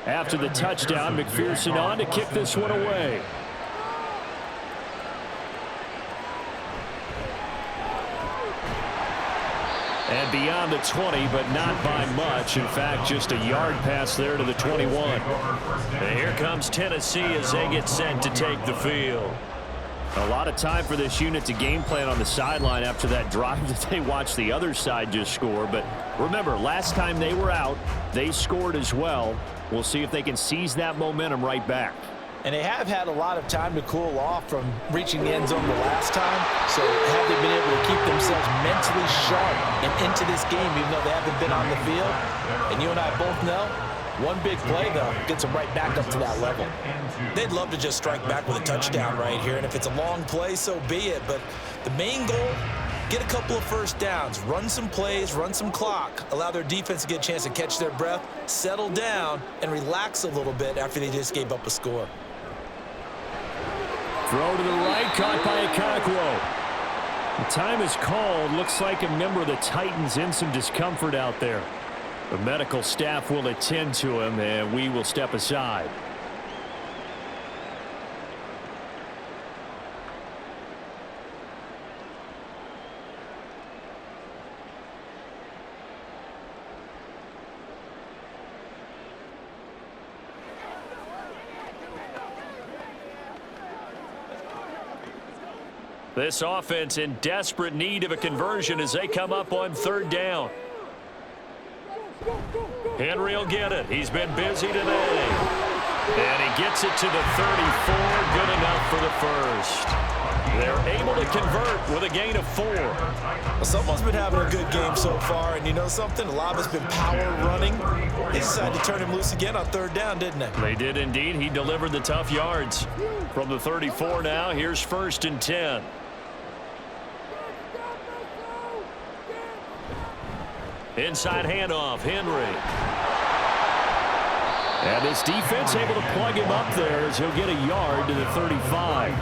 After the touchdown, McPherson on to kick this one away. And beyond the 20, but not by much. In fact, just a yard pass there to the 21. And here comes Tennessee as they get set to take the field. A lot of time for this unit to game plan on the sideline after that drive that they watched the other side just score. But remember, last time they were out, they scored as well. We'll see if they can seize that momentum right back. And they have had a lot of time to cool off from reaching the end zone the last time. So have they been able to keep themselves mentally sharp and into this game, even though they haven't been on the field? And you and I both know, one big play, though, gets them right back up to that level. They'd love to just strike back with a touchdown right here. And if it's a long play, so be it. But the main goal, get a couple of first downs, run some plays, run some clock, allow their defense to get a chance to catch their breath, settle down, and relax a little bit after they just gave up a score. Throw to the right, caught by Okonkwo. The time is called. Looks like a member of the Titans in some discomfort out there. The medical staff will attend to him, and we will step aside. This offense in desperate need of a conversion as they come up on third down. Henry will get it. He's been busy today. And he gets it to the 34. Good enough for the first. They're able to convert with a gain of 4. Well, someone's been having a good game so far, and you know something? A lot of it's been power running. They decided to turn him loose again on third down, didn't they? They did indeed. He delivered the tough yards. From the 34 now, here's 1st and 10. Inside handoff, Henry. And this defense able to plug him up there as he'll get a yard to the 35.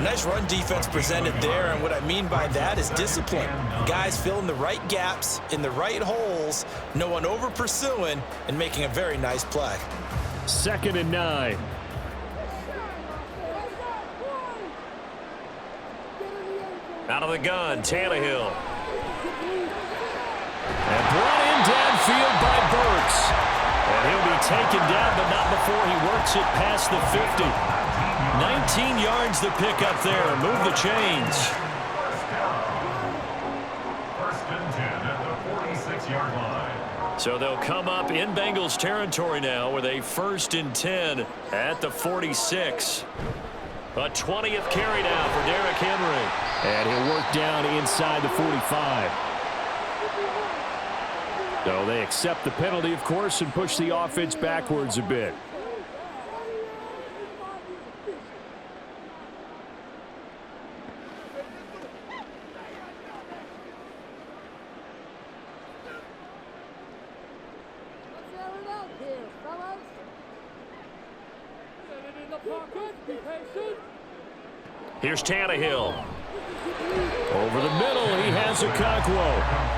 Nice run defense presented there, and what I mean by that is discipline. Guys filling the right gaps in the right holes, no one over pursuing, and making a very nice play. 2nd and 9. Out of the gun, Tannehill. And brought in downfield by Burks. And he'll be taken down, but not before he works it past the 50. 19 yards to pick up there. Move the chains. 1st and 10 at the 46-yard line. So they'll come up in Bengals territory now with a 1st and 10 at the 46. A 20th carry now for Derrick Henry. And he'll work down inside the 45. So they accept the penalty, of course, and push the offense backwards a bit. Here's Tannehill. Over the middle, he has Okonkwo.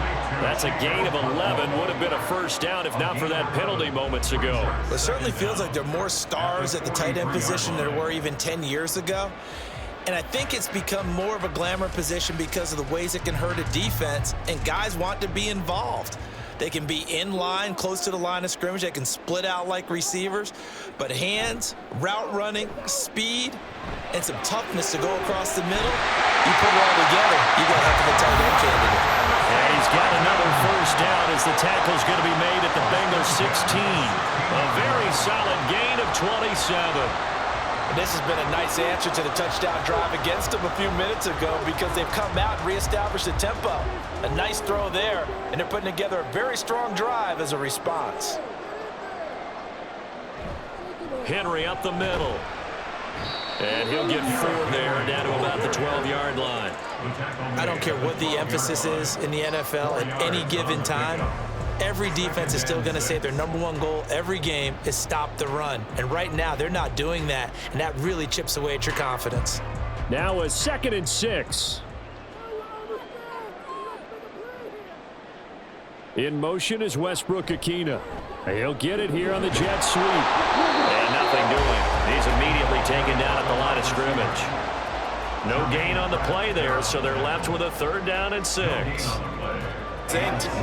That's a gain of 11. Would have been a first down if not for that penalty moments ago. It certainly feels like there are more stars at the tight end position than there were even 10 years ago. And I think it's become more of a glamour position because of the ways it can hurt a defense, and guys want to be involved. They can be in line, close to the line of scrimmage. They can split out like receivers. But hands, route running, speed, and some toughness to go across the middle, you put it all together, you got a heck of a tight end candidate. And he's got another first down as the tackle's going to be made at the Bengals 16. A very solid gain of 27. This has been a nice answer to the touchdown drive against them a few minutes ago because they've come out and reestablished the tempo. A nice throw there, and they're putting together a very strong drive as a response. Henry up the middle. And he'll get 4 there down to about the 12-yard line. I don't care what the emphasis is in the NFL at any given time. Every defense is still going to say their #1 goal every game is stop the run. And right now, they're not doing that, and that really chips away at your confidence. Now a 2nd and 6. In motion is Westbrook-Ikhine. He'll get it here on the jet sweep. And nothing doing. He's immediately taken down at the line of scrimmage. No gain on the play there, so they're left with a 3rd down and 6.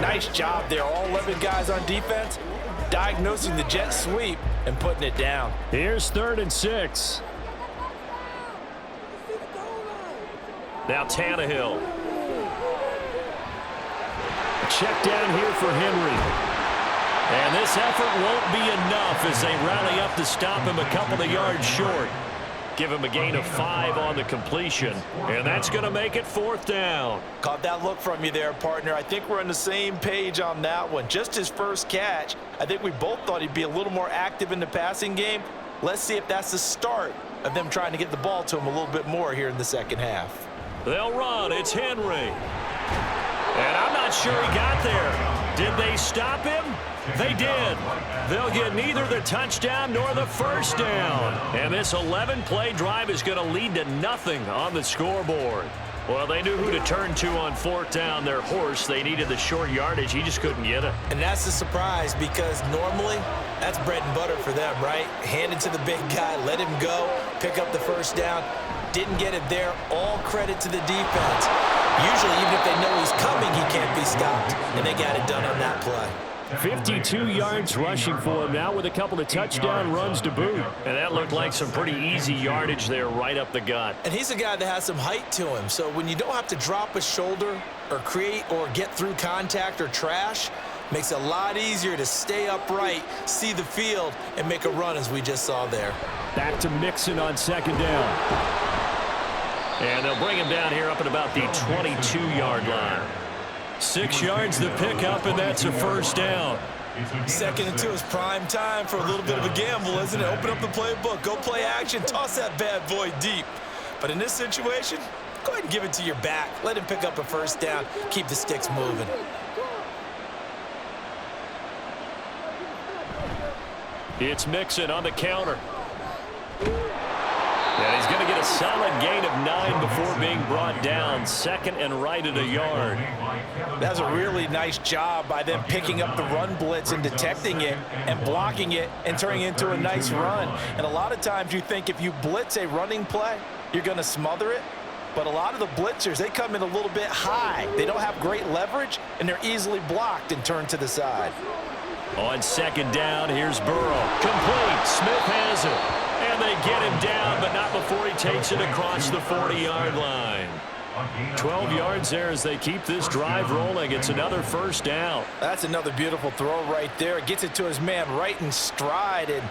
Nice job there. All 11 guys on defense diagnosing the jet sweep and putting it down. Here's 3rd and 6. Now Tannehill. A check down here for Henry. And this effort won't be enough as they rally up to stop him a couple of yards short. Give him a gain of 5 on the completion. And that's going to make it 4th down. Caught that look from you there, partner. I think we're on the same page on that one. Just his first catch. I think we both thought he'd be a little more active in the passing game. Let's see if that's the start of them trying to get the ball to him a little bit more here in the second half. They'll run. It's Henry. And I'm not sure he got there. Did they stop him? They did. They'll get neither the touchdown nor the first down. And this 11-play drive is going to lead to nothing on the scoreboard. Well, they knew who to turn to on fourth down. Their horse, they needed the short yardage. He just couldn't get it. And that's the surprise, because normally that's bread and butter for them, right? Hand it to the big guy, let him go, pick up the first down. Didn't get it there. All credit to the defense. Usually, even if they know he's coming, he can't be stopped. And they got it done on that play. 52 yards rushing for him now with a couple of touchdown runs to boot. And that looked like some pretty easy yardage there right up the gut. And he's a guy that has some height to him. So when you don't have to drop a shoulder or create or get through contact or trash, makes it a lot easier to stay upright, see the field, and make a run as we just saw there. Back to Mixon on second down. And they'll bring him down here up at about the 22-yard line. 6 yards the pickup, and that's a first down. Second and 2 is prime time for a little bit of a gamble, isn't it? Open up the playbook, go play action, toss that bad boy deep. But in this situation, go ahead and give it to your back. Let him pick up a first down, keep the sticks moving. It's Mixon on the counter. And he's going to get a solid gain of 9 before being brought down. Second and right at a yard. That's a really nice job by them picking up the run blitz and detecting it and blocking it and turning it into a nice run. And a lot of times you think if you blitz a running play, you're going to smother it. But a lot of the blitzers, they come in a little bit high. They don't have great leverage, and they're easily blocked and turned to the side. On second down, here's Burrow. Complete. Smith has it. And they get him down, but not before he takes it across the 40-yard line. 12 yards there as they keep this drive rolling. It's another first down. That's another beautiful throw right there. It gets it to his man right in stride. And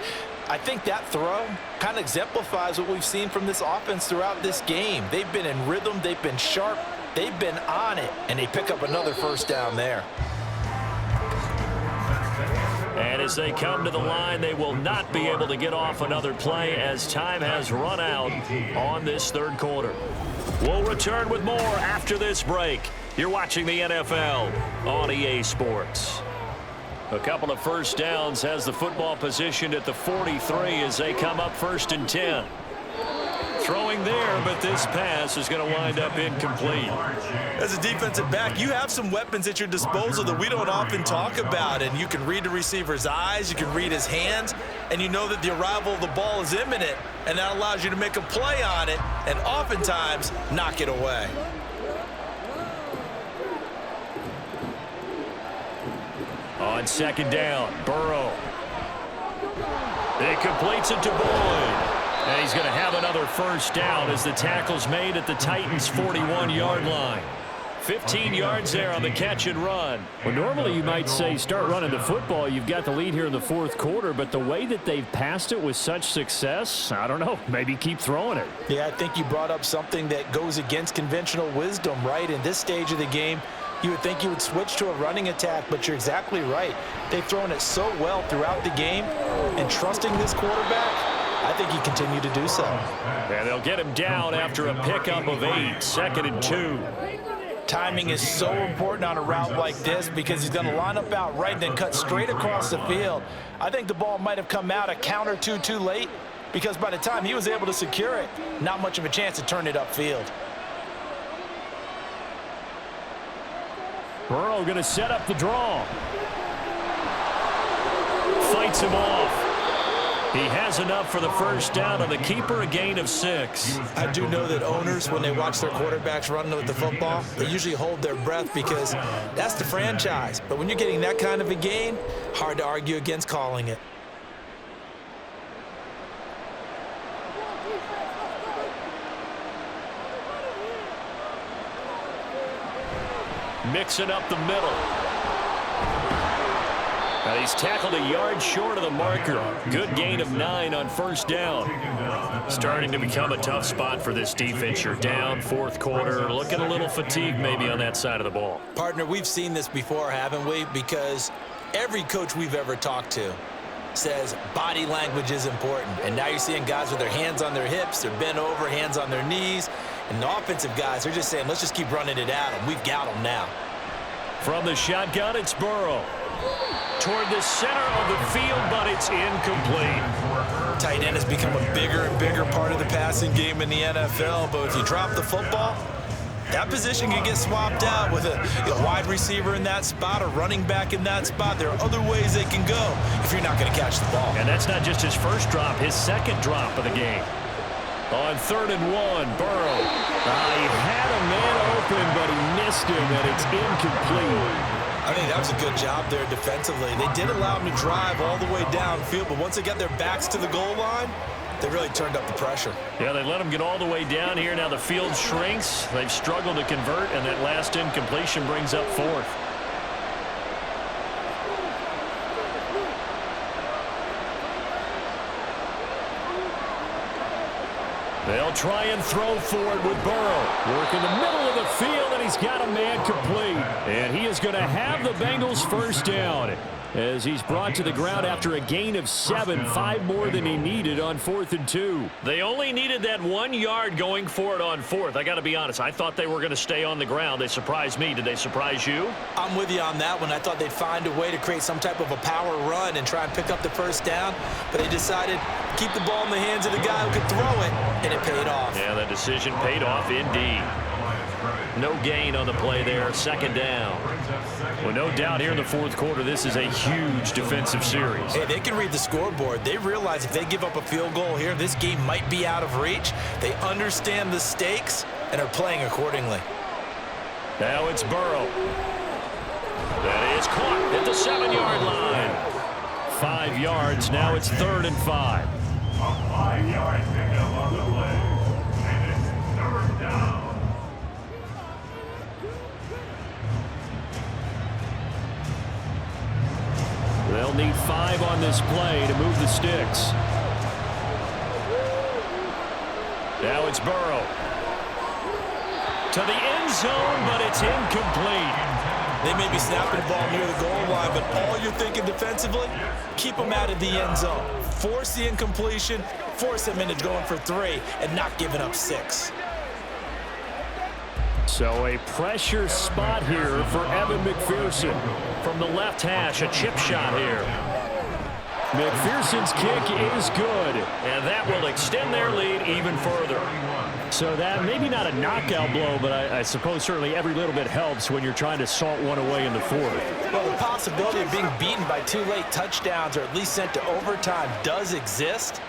I think that throw kind of exemplifies what we've seen from this offense throughout this game. They've been in rhythm. They've been sharp. They've been on it. And they pick up another first down there. And as they come to the line, they will not be able to get off another play as time has run out on this third quarter. We'll return with more after this break. You're watching the NFL on EA Sports. A couple of first downs has the football positioned at the 43 as they come up first and 10. Throwing there, but this pass is going to wind up incomplete. As a defensive back, you have some weapons at your disposal that we don't often talk about, and you can read the receiver's eyes, you can read his hands, and you know that the arrival of the ball is imminent, and that allows you to make a play on it and oftentimes knock it away. On second down, Burrow. It completes it to Boyd. And he's going to have another first down as the tackle's made at the Titans' 41-yard line. 15 yards there on the catch and run. Well, normally you might say start running the football. You've got the lead here in the fourth quarter, but the way that they've passed it with such success, I don't know, maybe keep throwing it. Yeah, I think you brought up something that goes against conventional wisdom, right? In this stage of the game, you would think you would switch to a running attack, but you're exactly right. They've thrown it so well throughout the game, and trusting this quarterback, I think he continued to do so. And they'll get him down after a pickup of 8, second and 2. Timing is so important on a route like this because he's going to line up out right and then cut straight across the field. I think the ball might have come out a count or two too late because by the time he was able to secure it, not much of a chance to turn it upfield. Burrow going to set up the draw. Fights him off. He has enough for the first down on the keeper, a gain of 6. I do know that owners, when they watch their quarterbacks running with the football, they usually hold their breath because that's the franchise. But when you're getting that kind of a gain, hard to argue against calling it. Mixing up the middle. And he's tackled a yard short of the marker. Good gain of 9 on first down. Starting to become a tough spot for this defense. You're down fourth quarter. Looking a little fatigued maybe on that side of the ball. Partner, we've seen this before, haven't we? Because every coach we've ever talked to says body language is important. And now you're seeing guys with their hands on their hips, they're bent over, hands on their knees. And the offensive guys are just saying, let's just keep running it at them. We've got them now. From the shotgun, it's Burrow. Toward the center of the field, but it's incomplete. Tight end has become a bigger and bigger part of the passing game in the NFL. But if you drop the football, that position can get swapped out with a wide receiver in that spot, a running back in that spot. There are other ways they can go if you're not going to catch the ball. And that's not just his first drop, his second drop of the game. On 3rd and 1, Burrow. He had a man open, but he missed him, and it's incomplete. I think that was a good job there defensively. They did allow him to drive all the way downfield, but once they got their backs to the goal line, they really turned up the pressure. Yeah, they let him get all the way down here. Now the field shrinks. They've struggled to convert, and that last incompletion brings up 4th. They'll try and throw for it with Burrow. Work in the middle of the field, and he's got a man complete. And he is going to have the Bengals first down as he's brought to the ground after a gain of 7, 5 more than he needed on 4th and 2. They only needed that 1 yard going for it on 4th. I got to be honest, I thought they were going to stay on the ground. They surprised me. Did they surprise you? I'm with you on that one. I thought they'd find a way to create some type of a power run and try and pick up the first down, but they decided keep the ball in the hands of the guy who could throw it, and it paid off. Yeah, that decision paid off indeed. No gain on the play there, 2nd down. Well, no doubt here in the 4th quarter, this is a huge defensive series. Hey, they can read the scoreboard. They realize if they give up a field goal here, this game might be out of reach. They understand the stakes and are playing accordingly. Now it's Burrow. That is caught at the 7-yard line. 5 yards, now it's 3rd and 5. A 5-yard pickup on the play. And it's 3rd down. They'll need 5 on this play to move the sticks. Now it's Burrow. To the end zone, but it's incomplete. They may be snapping the ball near the goal line, but all you're thinking defensively, keep them out of the end zone. Force the incompletion, force them into going for 3, and not giving up 6. So a pressure spot here for Evan McPherson. From the left hash, a chip shot here. McPherson's kick is good, and that will extend their lead even further. So that maybe not a knockout blow, but I suppose certainly every little bit helps when you're trying to salt one away in the 4th. Well, the possibility of being beaten by 2 late touchdowns or at least sent to overtime does exist,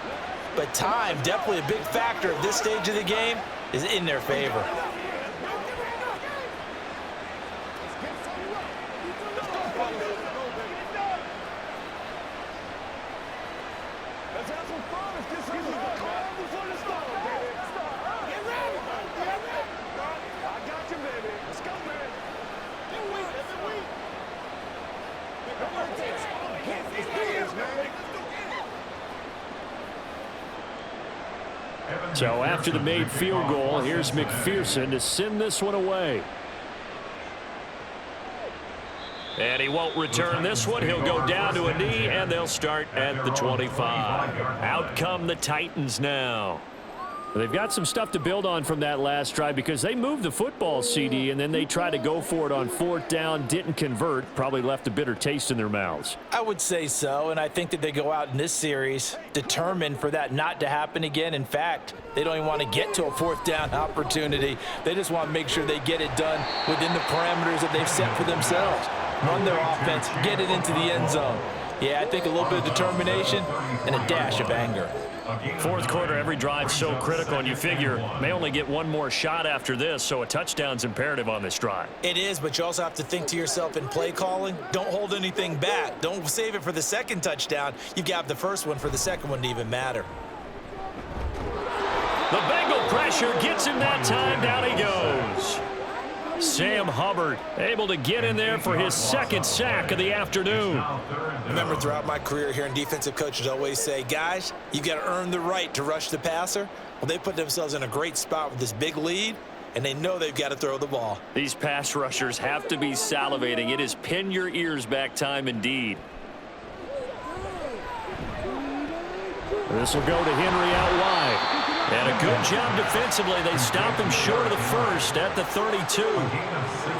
but time, definitely a big factor at this stage of the game, is in their favor. So after the made field goal, here's McPherson to send this one away. And he won't return this one. He'll go down to a knee, and they'll start at the 25. Out come the Titans now. They've got some stuff to build on from that last drive because they moved the football, CD, and then they tried to go for it on 4th down, didn't convert, probably left a bitter taste in their mouths. I would say so, and I think that they go out in this series determined for that not to happen again. In fact, they don't even want to get to a 4th down opportunity. They just want to make sure they get it done within the parameters that they've set for themselves. Run their offense, get it into the end zone. Yeah, I think a little bit of determination and a dash of anger. 4th quarter, every drive so critical, and you figure may only get one more shot after this, so a touchdown's imperative on this drive. It is, but you also have to think to yourself in play calling, don't hold anything back. Don't save it for the 2nd touchdown. You've got the 1st one for the 2nd one to even matter. The Bengal pressure gets him that time. Down he goes. Sam Hubbard able to get in there for his 2nd sack of the afternoon. Remember, throughout my career here, defensive coaches always say, guys, you got to earn the right to rush the passer. Well, they put themselves in a great spot with this big lead, and they know they've got to throw the ball. These pass rushers have to be salivating. It is pin your ears back time indeed. This will go to Henry out wide. And a good job defensively. They stop him short of the 1st at the 32.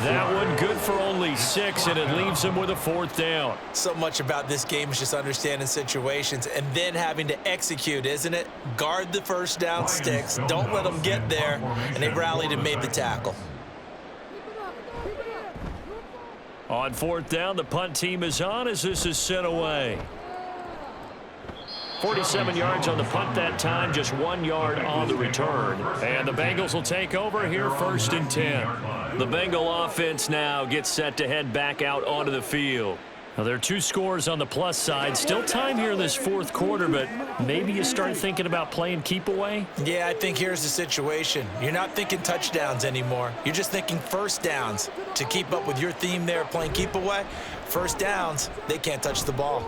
That one good for only 6, and it leaves him with a 4th down. So much about this game is just understanding situations and then having to execute, isn't it? Guard the 1st down sticks. Don't let them get there. And they rallied and made the tackle. On fourth down, the punt team is on as this is sent away. 47 yards on the punt that time, just 1 yard on the return. And the Bengals will take over here, 1st and 10. The Bengal offense now gets set to head back out onto the field. Now, there are 2 scores on the plus side. Still time here in this 4th quarter, but maybe you start thinking about playing keep away? Yeah, I think here's the situation. You're not thinking touchdowns anymore. You're just thinking first downs. To keep up with your theme there, playing keep away, first downs, they can't touch the ball.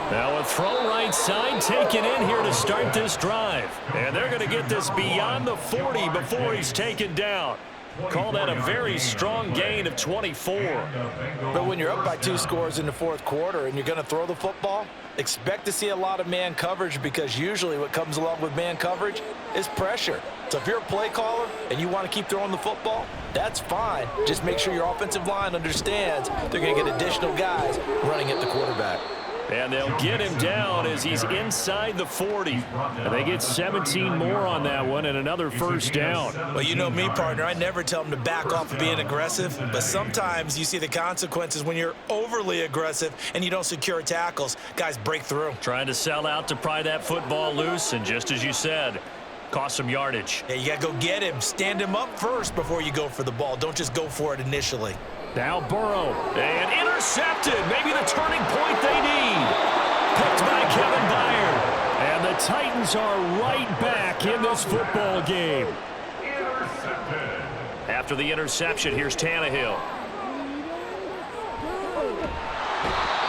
Now a throw right side taken in here to start this drive. And they're going to get this beyond the 40 before he's taken down. Call that a very strong gain of 24. But when you're up by 2 scores in the 4th quarter and you're going to throw the football, expect to see a lot of man coverage, because usually what comes along with man coverage is pressure. So if you're a play caller and you want to keep throwing the football, that's fine. Just make sure your offensive line understands they're going to get additional guys running at the quarterback. And they'll get him down as he's inside the 40. And they get 17 more on that one and another first down. Well, you know me, partner. I never tell them to back off of being aggressive. But sometimes you see the consequences when you're overly aggressive and you don't secure tackles. Guys break through. Trying to sell out to pry that football loose. And just as you said, cost some yardage. Yeah, you got to go get him. Stand him up first before you go for the ball. Don't just go for it initially. Now Burrow, and intercepted. Maybe the turning point they need. Picked by Kevin Byard. And the Titans are right back in this football game. Intercepted. After the interception, here's Tannehill.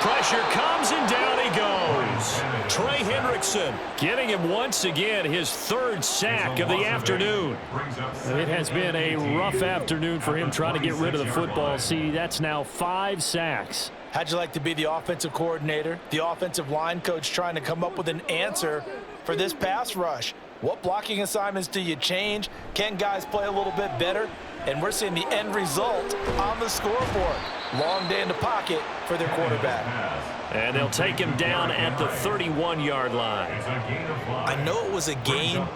Pressure comes, and down he goes. Trey Hendrickson getting him once again his 3rd sack of the afternoon. It has been a rough afternoon for him trying to get rid of the football. See, that's now 5 sacks. How'd you like to be the offensive coordinator, the offensive line coach, trying to come up with an answer for this pass rush? What blocking assignments do you change? Can guys play a little bit better? And we're seeing the end result on the scoreboard. Long day in the pocket for their quarterback. And they'll take him down at the 31-yard line. I know it was a gain,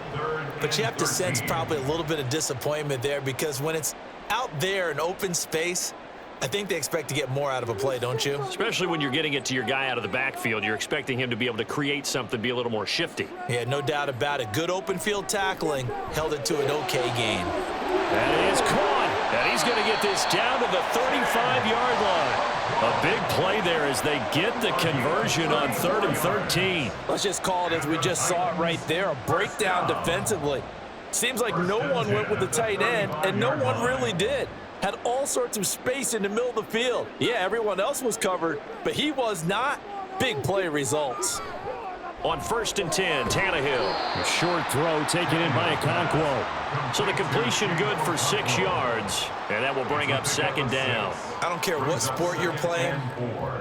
but you have to sense probably a little bit of disappointment there, because when it's out there in open space, I think they expect to get more out of a play, don't you? Especially when you're getting it to your guy out of the backfield. You're expecting him to be able to create something, be a little more shifty. Yeah, no doubt about it. Good open field tackling held it to an okay gain. That is caught. And he's going to get this down to the 35-yard line. A big play there as they get the conversion on 3rd and 13. Let's just call it as we just saw it right there, a breakdown defensively. Seems like no one went with the tight end, and no one really did. Had all sorts of space in the middle of the field. Yeah, everyone else was covered, but he was not. Big play results. On 1st and 10, Tannehill. A short throw taken in by Okonkwo. So the completion good for 6 yards, and that will bring up 2nd down. I don't care what sport you're playing.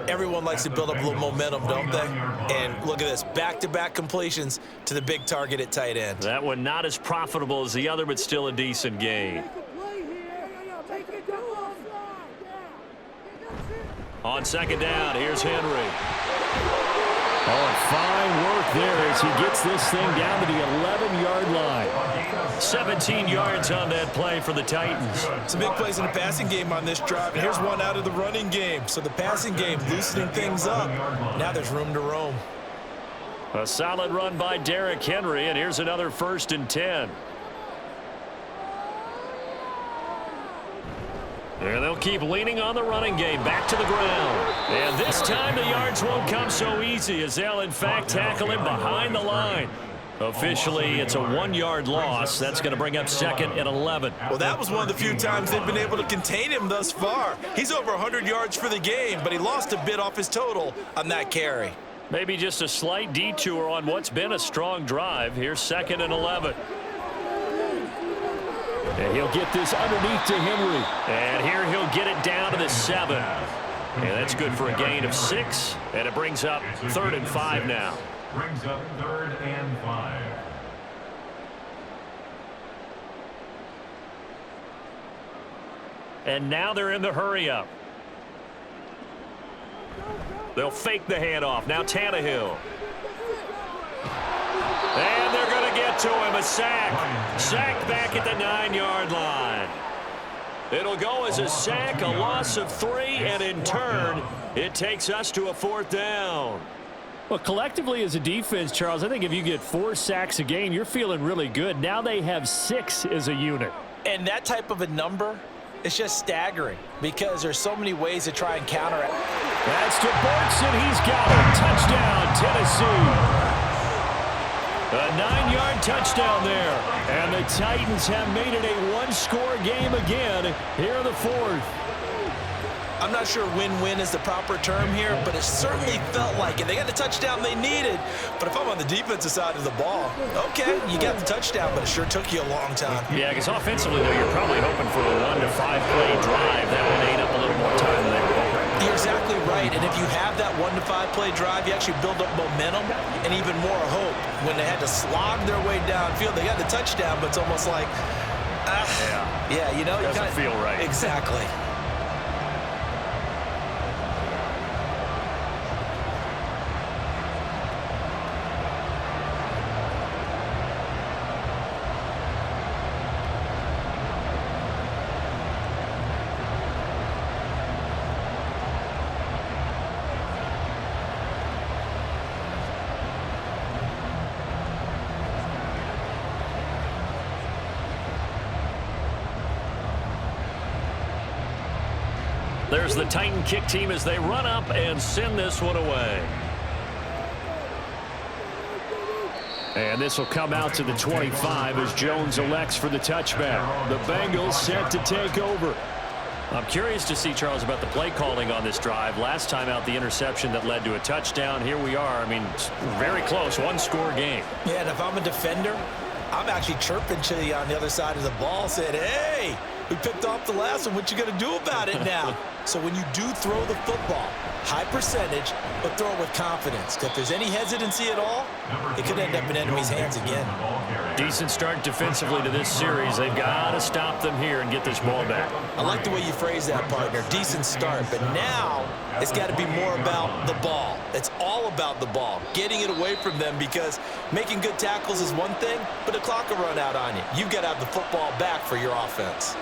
Everyone likes to build up a little momentum, don't they? And look at this, back-to-back completions to the big target at tight end. That one not as profitable as the other, but still a decent gain. On 2nd down, here's Henry. Oh, fine work there as he gets this thing down to the 11-yard line. 17 yards on that play for the Titans. Some big plays in the passing game on this drive, and here's one out of the running game. So the passing game loosening things up. Now there's room to roam. A solid run by Derrick Henry, and here's another 1st and 10. And they'll keep leaning on the running game, back to the ground. And this time the yards won't come so easy as they'll, in fact, tackle him behind the line. Officially, it's a 1-yard loss. That's going to bring up 2nd and 11. Well, that was one of the few times they've been able to contain him thus far. He's over 100 yards for the game, but he lost a bit off his total on that carry. Maybe just a slight detour on what's been a strong drive. Here's 2nd and 11. And he'll get this underneath to Henry. And here he'll get it down to the 7. And that's good for a gain of 6. And it brings up 3rd and 5 now. Brings up 3rd and 5. And now they're in the hurry-up. They'll fake the handoff. Now Tannehill. And they're going to get to him. A sack. Sack back at the 9-yard line. It'll go as a sack, a loss of 3, and in turn, it takes us to a 4th down. Well, collectively as a defense, Charles, I think if you get 4 sacks a game, you're feeling really good. Now they have 6 as a unit. And that type of a number is just staggering because there's so many ways to try and counter it. That's to Burks, and he's got it. Touchdown, Tennessee. A 9-yard touchdown there. And the Titans have made it a 1-score game again here in the 4th. I'm not sure win-win is the proper term here, but it certainly felt like it. They got the touchdown they needed, but if I'm on the defensive side of the ball, okay, you got the touchdown, but it sure took you a long time. Yeah, because offensively, though, you're probably hoping for a 1 to 5 play drive. That would ate up a little more time than they were hoping. You're exactly right, and if you have that 1 to 5 play drive, you actually build up momentum and even more hope. When they had to slog their way downfield, they got the touchdown, but it's almost like, yeah, you know, doesn't feel right. Exactly. There's the Titan kick team as they run up and send this one away. And this will come out to the 25 as Jones elects for the touchback. The Bengals set to take over. I'm curious to see, Charles, about the play calling on this drive. Last time out, the interception that led to a touchdown. Here we are. I mean, very close, 1-score game. Yeah, and if I'm a defender, I'm actually chirping to you on the other side of the ball, saying, hey, we picked off the last one. What you going to do about it now? So when you do throw the football, high percentage, but throw it with confidence. If there's any hesitancy at all, it could end up in enemy's hands again. Decent start defensively to this series. They've got to stop them here and get this ball back. I like the way you phrase that, partner. Decent start. But now it's got to be more about the ball. It's all about the ball, getting it away from them, because making good tackles is one thing, but the clock will run out on you. You've got to have the football back for your offense.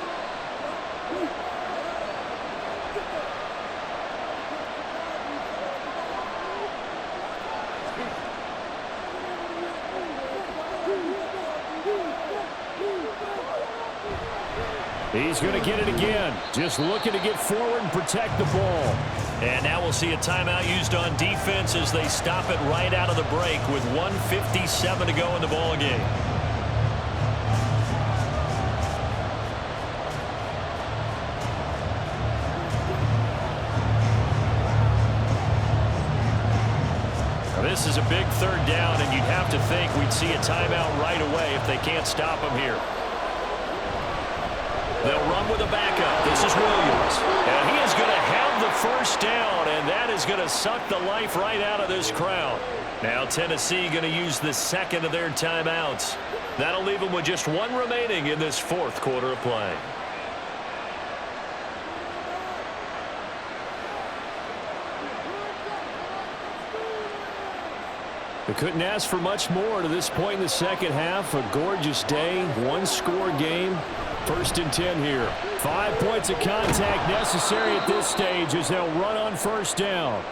He's going to get it again. Just looking to get forward and protect the ball. And now we'll see a timeout used on defense as they stop it right out of the break with 1:57 to go in the ball game. This is a big 3rd down, and you'd have to think we'd see a timeout right away if they can't stop him here. They'll run with a backup. This is Williams. And he is going to have the 1st down, and that is going to suck the life right out of this crowd. Now Tennessee going to use the 2nd of their timeouts. That'll leave them with just 1 remaining in this 4th quarter of play. They couldn't ask for much more to this point in the second half. A gorgeous day, 1-score game. 1st and 10 here. 5 points of contact necessary at this stage as they'll run on 1st down.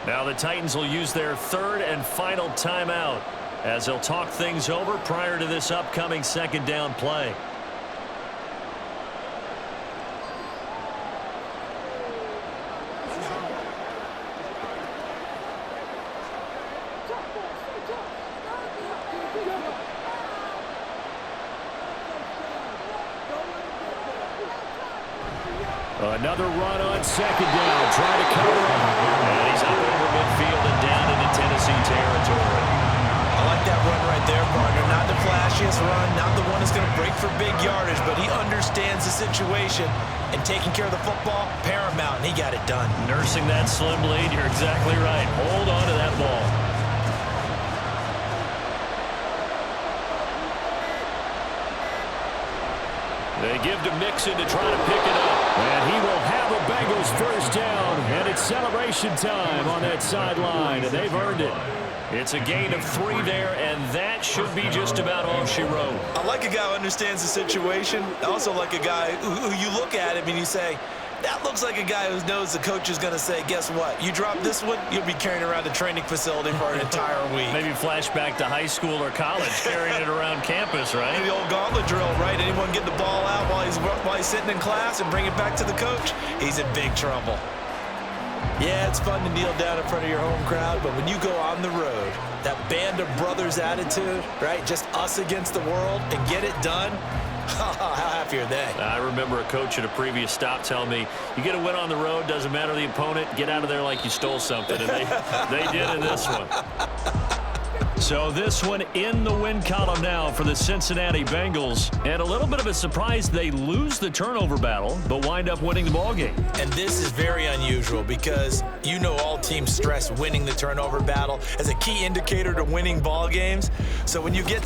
Now the Titans will use their 3rd and final timeout as they'll talk things over prior to this upcoming 2nd down play. Another run on 2nd down, trying to cover up. And he's up over midfield and down into Tennessee territory. I like that run right there, partner. Not the flashiest run, not the one that's going to break for big yardage, but he understands the situation, and taking care of the football, paramount, and he got it done. Nursing that slim lead, you're exactly right. Hold on to that ball. They give to Mixon to try to pick it up. And he will have a Bengals 1st down. And it's celebration time on that sideline. And they've earned it. It's a gain of 3 there, and that should be just about all she wrote. I like a guy who understands the situation. I also like a guy who you look at him and you say, that looks like a guy who knows the coach is going to say, guess what? You drop this one, you'll be carrying around the training facility for an entire week. Maybe flashback to high school or college, carrying it around campus, right? The old gauntlet drill, right? Anyone get the ball out while he's sitting in class and bring it back to the coach, he's in big trouble. Yeah, it's fun to kneel down in front of your home crowd, but when you go on the road, that band of brothers attitude, right? Just us against the world and get it done. How happy are they? I remember a coach at a previous stop telling me, you get a win on the road, doesn't matter the opponent, get out of there like you stole something. And they did in this one. So this one in the win column now for the Cincinnati Bengals. And a little bit of a surprise, they lose the turnover battle, but wind up winning the ballgame. And this is very unusual because you know all teams stress winning the turnover battle as a key indicator to winning ball games. So when you get